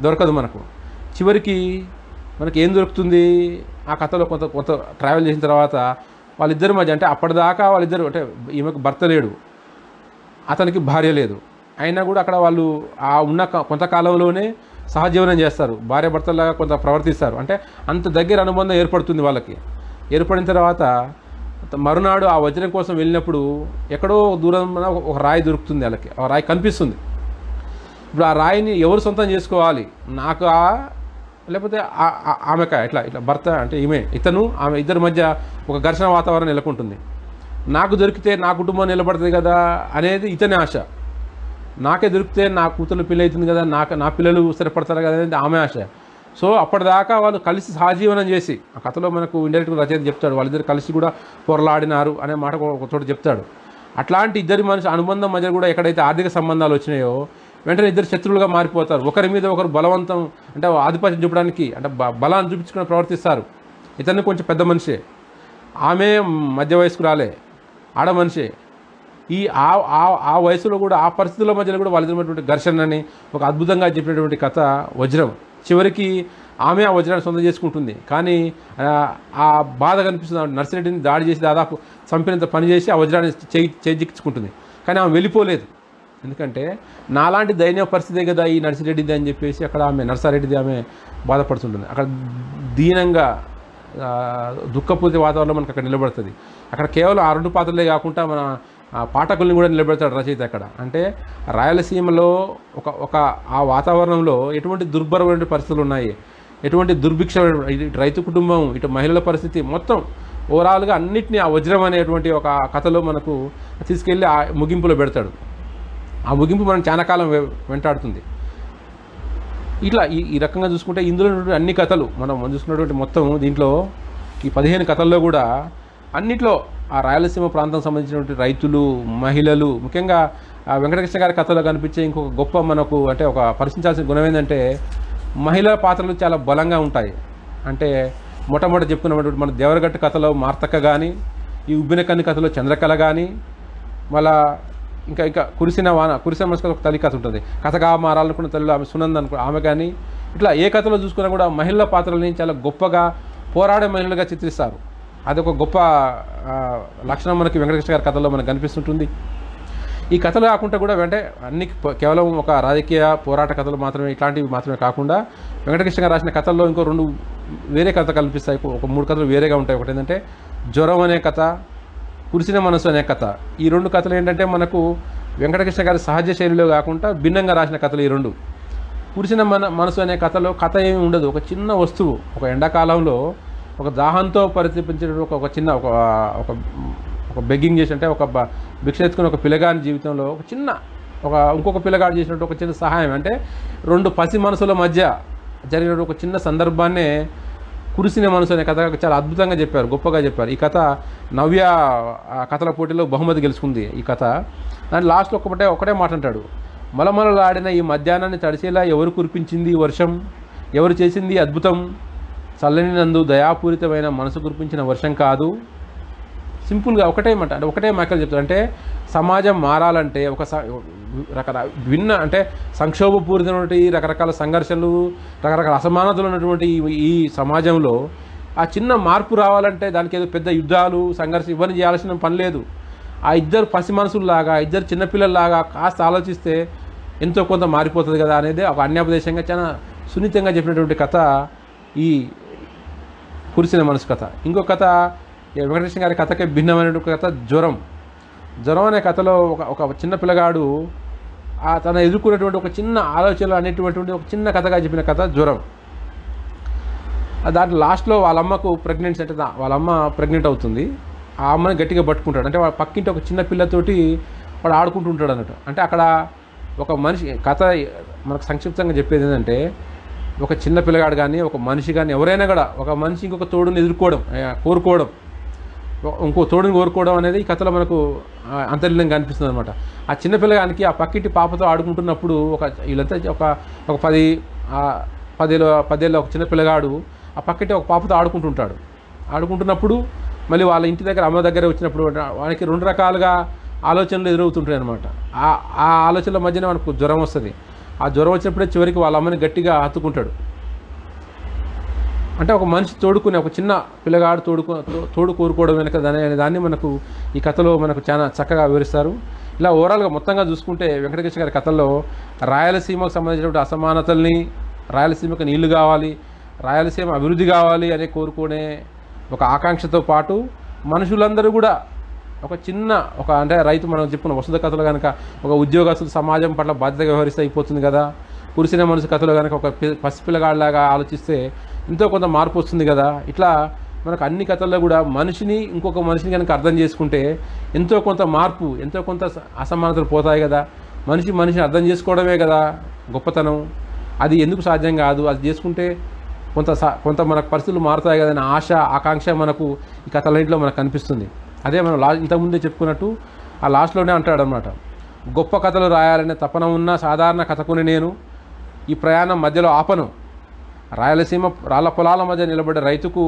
దొరకదు. చివరికి మనకి ఏం దొరుకుతుంది? ఆ కథలో కొంత ట్రావెల్ చేసిన తర్వాత వాళ్ళిద్దరి మధ్య, అంటే అప్పటిదాకా వాళ్ళిద్దరు, అంటే ఈమెకు భర్త లేడు, అతనికి భార్య లేదు, అయినా కూడా అక్కడ వాళ్ళు ఆ ఉన్న కొంతకాలంలోనే సహజీవనం చేస్తారు, భార్య భర్తలాగా కొంత ప్రవర్తిస్తారు. అంటే అంత దగ్గర అనుబంధం ఏర్పడుతుంది వాళ్ళకి. ఏర్పడిన తర్వాత మరునాడు ఆ వజ్రం కోసం వెళ్ళినప్పుడు ఎక్కడో దూరంలో ఒక రాయి దొరుకుతుంది వాళ్ళకి. ఆ రాయి కనిపిస్తుంది. ఇప్పుడు ఆ రాయిని ఎవరు సొంతం చేసుకోవాలి? లేకపోతే ఆమెక? ఇట్లా భర్త అంటే ఆమె ఇద్దరి మధ్య ఒక ఘర్షణ వాతావరణం నెలకొంటుంది. నాకు దొరికితే నా కుటుంబం నిలబడుతుంది కదా అనేది ఇతని ఆశ. నాకే దొరికితే నా కూతురు పెళ్ళి అవుతుంది కదా, నా పిల్లలు స్థిరపడతారు కదా అనేది ఆమె ఆశ. సో అప్పటిదాకా వాళ్ళు కలిసి సహజీవనం చేసి, ఆ కథలో మనకు ఇండైరెక్ట్గా రచయిత చెప్తాడు, వాళ్ళిద్దరు కలిసి కూడా పొరలాడినారు అనే మాట ఒక చోట చెప్తాడు. అట్లాంటి ఇద్దరి మనిషి అనుబంధం మధ్య కూడా ఎక్కడైతే ఆర్థిక సంబంధాలు వచ్చినాయో వెంటనే ఇద్దరు శత్రువులుగా మారిపోతారు. ఒకరి మీద ఒకరు బలవంతం, అంటే ఆధిపత్యం చూపడానికి, అంటే బలాన్ని చూపించుకొని ప్రవర్తిస్తారు. ఇతన్ని కొంచెం పెద్ద మనిషే, ఆమె మధ్య వయస్కురాలే, ఆడ మనిషే. ఆ వయసులో కూడా, ఆ పరిస్థితుల మధ్యలో కూడా వాళ్ళిద్దరినటువంటి ఘర్షణని ఒక అద్భుతంగా చెప్పినటువంటి కథ వజ్రం. చివరికి ఆమె ఆ వజ్రాన్ని సొంతం చేసుకుంటుంది. కానీ ఆ బాధ కనిపిస్తుంది. నర్సిరెడ్డిని దాడి చేసి దాదాపు చంపినంత పని చేసి ఆ వజ్రాన్ని చేజిక్కించుకుంటుంది. కానీ ఆమె వెళ్ళిపోలేదు. ఎందుకంటే నాలాంటి దైన్య పరిస్థితే కదా ఈ నర్సిరెడ్డిది అని చెప్పేసి అక్కడ నర్సారెడ్డిది ఆమె బాధపడుతుంటుంది. అక్కడ దీనంగా దుఃఖపూరిత వాతావరణం మనకు అక్కడ నిలబడుతుంది. అక్కడ కేవలం ఆ 2 పాత్రలే కాకుండా మన పాఠకుల్ని కూడా నిలబెడతాడు రచయిత అక్కడ. అంటే రాయలసీమలో ఆ వాతావరణంలో ఎటువంటి దుర్భరమైన పరిస్థితులు ఉన్నాయి, ఎటువంటి దుర్భిక్షమైన, ఇటు రైతు కుటుంబం, ఇటు మహిళల పరిస్థితి, మొత్తం ఓవరాల్గా అన్నిటినీ ఆ వజ్రం అనేటువంటి ఒక కథలో మనకు తీసుకెళ్ళి ఆ ముగింపులో పెడతాడు. ఆ ముగింపు మనం చాలా కాలం వెంటాడుతుంది. ఇట్లా ఈ రకంగా చూసుకుంటే ఇందులో అన్ని కథలు మనం చూసుకున్నటువంటి మొత్తం దీంట్లో ఈ 15 కథల్లో కూడా అన్నిట్లో ఆ రాయలసీమ ప్రాంతం సంబంధించినటువంటి రైతులు, మహిళలు, ముఖ్యంగా ఆ వెంకటకృష్ణ గారి కథలో కనిపించే ఇంకొక గొప్ప మనకు అంటే ఒక పరిశీలించాల్సిన గుణం ఏంటంటే మహిళల పాత్రలు చాలా బలంగా ఉంటాయి. అంటే మొట్టమొదటి చెప్పుకున్నటువంటి మన దేవరగట్టు కథలో మార్తక్క కానీ, ఈ ఉబ్బిన కన్ను కథలో చంద్రకళ కానీ, మళ్ళా ఇంకా కురిసిన మనసుకు ఒక తల్లి కథ ఉంటుంది, కథగా మారాలనుకున్న తల్లి ఆమె సునంద అనుకో ఆమె కానీ, ఇట్లా ఏ కథలో చూసుకున్నా కూడా మహిళల పాత్రలని చాలా గొప్పగా పోరాడే మహిళలుగా చిత్రిస్తారు. అదొక గొప్ప లక్షణం మనకి వెంకటకృష్ణ గారి కథలో మనకు కనిపిస్తుంటుంది. ఈ కథలు కాకుండా కూడా అంటే అన్ని కేవలం ఒక రాజకీయ పోరాట కథలు మాత్రమే, ఇట్లాంటివి మాత్రమే కాకుండా వెంకటకృష్ణ గారు రాసిన కథల్లో ఇంకో 2 వేరే కథ కనిపిస్తాయి. ఒక 3 కథలు వేరేగా ఉంటాయి. ఒకటి ఏంటంటే జ్వరం అనే కథ, కురిసిన మనసు అనే కథ. ఈ 2 కథలు ఏంటంటే మనకు వెంకటకృష్ణ గారి సహజ శైలిలో కాకుండా భిన్నంగా రాసిన కథలు ఈ 2. కురిసిన మనసు అనే కథలో కథ ఏమి ఉండదు. ఒక చిన్న వస్తువు, ఒక ఎండాకాలంలో ఒక దాహంతో పరితపించిన ఒక చిన్న ఒక బెగ్గింగ్ చేసి అంటే ఒక భిక్ష ఎత్తుకుని ఒక పిల్లగాని జీవితంలో ఒక చిన్న ఇంకొక పిల్లగాడు చేసినట్టు ఒక చిన్న సహాయం, అంటే 2 పసి మనసుల మధ్య జరిగిన ఒక చిన్న సందర్భాన్నే కురిసిన మనసు అనే కథ చాలా అద్భుతంగా చెప్పారు, గొప్పగా చెప్పారు. ఈ కథ నవ్య కథల పోటీలో బహుమతి గెలుచుకుంది ఈ కథ. దాని లాస్ట్లో ఒకటే మాట అంటాడు, మలమలలాడిన ఈ మధ్యాహ్నాన్ని తడిసేలా ఎవరు కురిపించింది వర్షం, ఎవరు చేసింది అద్భుతం, చల్లని నందు దయాపూరితమైన మనసు కురిపించిన వర్షం కాదు. సింపుల్గా ఒకటే మాట, అంటే ఒకటే మాటలు చెప్తారు. అంటే సమాజం మారాలంటే ఒక అంటే సంక్షోభపూరితమైనటువంటి రకరకాల సంఘర్షణలు, రకరకాల అసమానతలు ఉన్నటువంటి ఈ సమాజంలో ఆ చిన్న మార్పు రావాలంటే దానికి ఏదో పెద్ద యుద్ధాలు, సంఘర్షణ ఇవన్నీ చేయాల్సిన పని లేదు. ఆ ఇద్దరు పసి మనసుల్లాగా, ఇద్దరు చిన్నపిల్లల్లాగా కాస్త ఆలోచిస్తే ఎంతో కొంత మారిపోతుంది కదా అనేది ఒక అన్యాపదేశంగా చాలా సున్నితంగా చెప్పినటువంటి కథ ఈ కురిసిన మనసు కథ. ఇంకో కథ వెంకటకృష్ణ గారి కథకే భిన్నమైనటువంటి కథ జ్వరం. జ్వరం అనే కథలో ఒక చిన్న పిల్లగాడు తన ఎదుర్కొన్నటువంటి ఒక చిన్న ఆలోచనలు అనేటువంటి ఒక చిన్న కథగా చెప్పిన కథ జ్వరం. దాంట్లో లాస్ట్లో వాళ్ళ అమ్మకు ప్రెగ్నెన్సీ, అంటే వాళ్ళ అమ్మ ప్రెగ్నెంట్ అవుతుంది. ఆ అమ్మని గట్టిగా పట్టుకుంటాడు. అంటే వాళ్ళ పక్కింటి ఒక చిన్న పిల్లతోటి వాడు ఆడుకుంటూ ఉంటాడు అన్నట్టు. అంటే అక్కడ ఒక మనిషి కథ మనకు సంక్షిప్తంగా చెప్పేది ఏంటంటే ఒక చిన్న పిల్లగాడు కానీ ఒక మనిషి కానీ ఎవరైనా కూడా ఒక మనిషి ఇంకొక తోడుని కోరుకోవడం, ఇంకో తోడుని కోరుకోవడం అనేది ఈ కథలో మనకు అంతర్లీనంగా అనిపిస్తుంది అనమాట. ఆ చిన్న పిల్లగానికి ఆ పక్కింటి పాపతో ఆడుకుంటున్నప్పుడు వీళ్ళంతా ఒక 10 ఏళ్ళ ఒక చిన్న పిల్లగాడు ఆ పక్కింటి ఒక పాపతో ఆడుకుంటున్నప్పుడు మళ్ళీ వాళ్ళ ఇంటి దగ్గర అమ్మ దగ్గర వచ్చినప్పుడు వానికి 2 రకాలుగా ఆలోచనలు ఎదురవుతుంటాయి అనమాట. ఆ ఆలోచనల మధ్యనే మనకు జ్వరం వస్తుంది. ఆ జ్వరం వచ్చినప్పుడే చివరికి వాళ్ళ అమ్మని గట్టిగా హత్తుకుంటాడు. అంటే ఒక మనిషి తోడుకునే ఒక చిన్న పిల్లగాడు తోడు కోరుకోవడం వెనక దాన్ని మనకు ఈ కథలో మనకు చాలా చక్కగా వివరిస్తారు. ఇలా ఓవరాల్గా మొత్తంగా చూసుకుంటే వెంకటకృష్ణ గారి కథల్లో రాయలసీమకు సంబంధించినటువంటి అసమానతల్ని, రాయలసీమకు నీళ్లు కావాలి, రాయలసీమ అభివృద్ధి కావాలి అని కోరుకునే ఒక ఆకాంక్షతో పాటు మనుషులందరూ కూడా ఒక చిన్న అంటే రైతు మనం చెప్పుకున్న వసుధ కథలో కనుక ఒక ఉద్యోగస్తులు సమాజం పట్ల బాధ్యతగా వ్యవహరిస్తే అయిపోతుంది కదా. కురిసిన మనసు కథలో కనుక ఒక పసిపిల్లగాడిలాగా ఆలోచిస్తే ఎంతో కొంత మార్పు వస్తుంది కదా. ఇట్లా మనకు అన్ని కథల్లో కూడా మనిషిని ఇంకొక మనిషిని కనుక అర్థం చేసుకుంటే ఎంతో కొంత మార్పు, ఎంతో కొంత అసమానతలు పోతాయి కదా. మనిషిని అర్థం చేసుకోవడమే కదా గొప్పతనం. అది ఎందుకు సాధ్యం కాదు, అది చేసుకుంటే కొంత మనకు పరిస్థితులు మారుతాయి కదనే ఆశ, ఆకాంక్ష మనకు ఈ కథలన్నింటిలో మనకు కనిపిస్తుంది. అదే మనం ఇంతకుముందే చెప్పుకున్నట్టు ఆ లాస్ట్లోనే అంటాడు అనమాట, గొప్ప కథలు రాయాలనే తపన ఉన్న సాధారణ కథకుని నేను ఈ ప్రయాణం మధ్యలో ఆపను. రాయలసీమ రాళ్ళ పొలాల మధ్య నిలబడే రైతుకు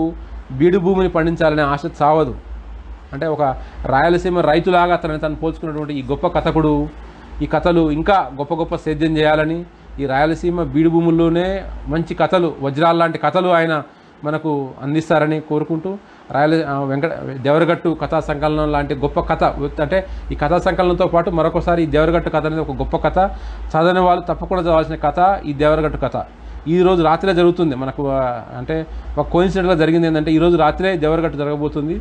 బీడు భూమిని పండించాలనే ఆశ సావదు. అంటే ఒక రాయలసీమ రైతులాగా తను పోల్చుకున్నటువంటి ఈ గొప్ప కథకుడు ఈ కథలు ఇంకా గొప్ప సేద్యం చేయాలని, ఈ రాయలసీమ బీడు భూముల్లోనే మంచి కథలు, వజ్రాల లాంటి కథలు ఆయన మనకు అందిస్తారని కోరుకుంటూ దేవరగట్టు కథా సంకలనం లాంటి గొప్ప కథ, అంటే ఈ కథా సంకలనంతో పాటు మరొకసారి ఈ దేవరగట్టు కథ అనేది ఒక గొప్ప కథ, చదవని వాళ్ళు తప్పకుండా చదవాల్సిన కథ ఈ దేవరగట్టు కథ. ఈరోజు రాత్రే జరుగుతుంది మనకు, అంటే ఒక కోయిన్సిడెంట్గా జరిగింది ఏంటంటే ఈరోజు రాత్రే దేవరగట్టు జరగబోతుంది.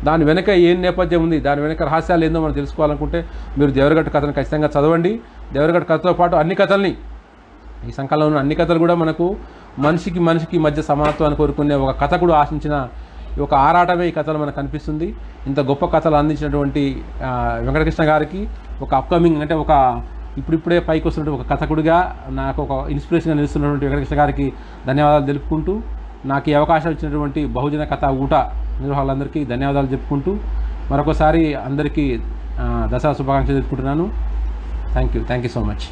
దాని వెనక ఏం నేపథ్యం ఉంది, దాని వెనక రహస్యాలు ఏందో మనం తెలుసుకోవాలనుకుంటే మీరు దేవరగట్టు కథను ఖచ్చితంగా చదవండి. దేవరగట్టు కథతో పాటు అన్ని కథల్ని, ఈ సంకలనంలో అన్ని కథలు కూడా మనకు మనిషికి మధ్య సమానత్వాన్ని కోరుకునే ఒక కథకుడు ఆశించిన ఒక ఆరాటమే ఈ కథలు మనకు కనిపిస్తుంది. ఇంత గొప్ప కథలు అందించినటువంటి వెంకటకృష్ణ గారికి ఒక అప్కమింగ్, అంటే ఒక ఇప్పుడిప్పుడే పైకి వస్తున్నటువంటి ఒక కథకుడిగా నాకు ఒక ఇన్స్పిరేషన్గా నిలుస్తున్నటువంటి వెంకటకృష్ణ గారికి ధన్యవాదాలు తెలుపుకుంటూ, నాకు ఈ అవకాశం ఇచ్చినటువంటి బహుజన కథ ఊట నిర్వాహకులందరికీ ధన్యవాదాలు చెప్పుకుంటూ మరొకసారి అందరికీ దసరా శుభాకాంక్షలు తెలుపుకుంటున్నాను. Thank you so much.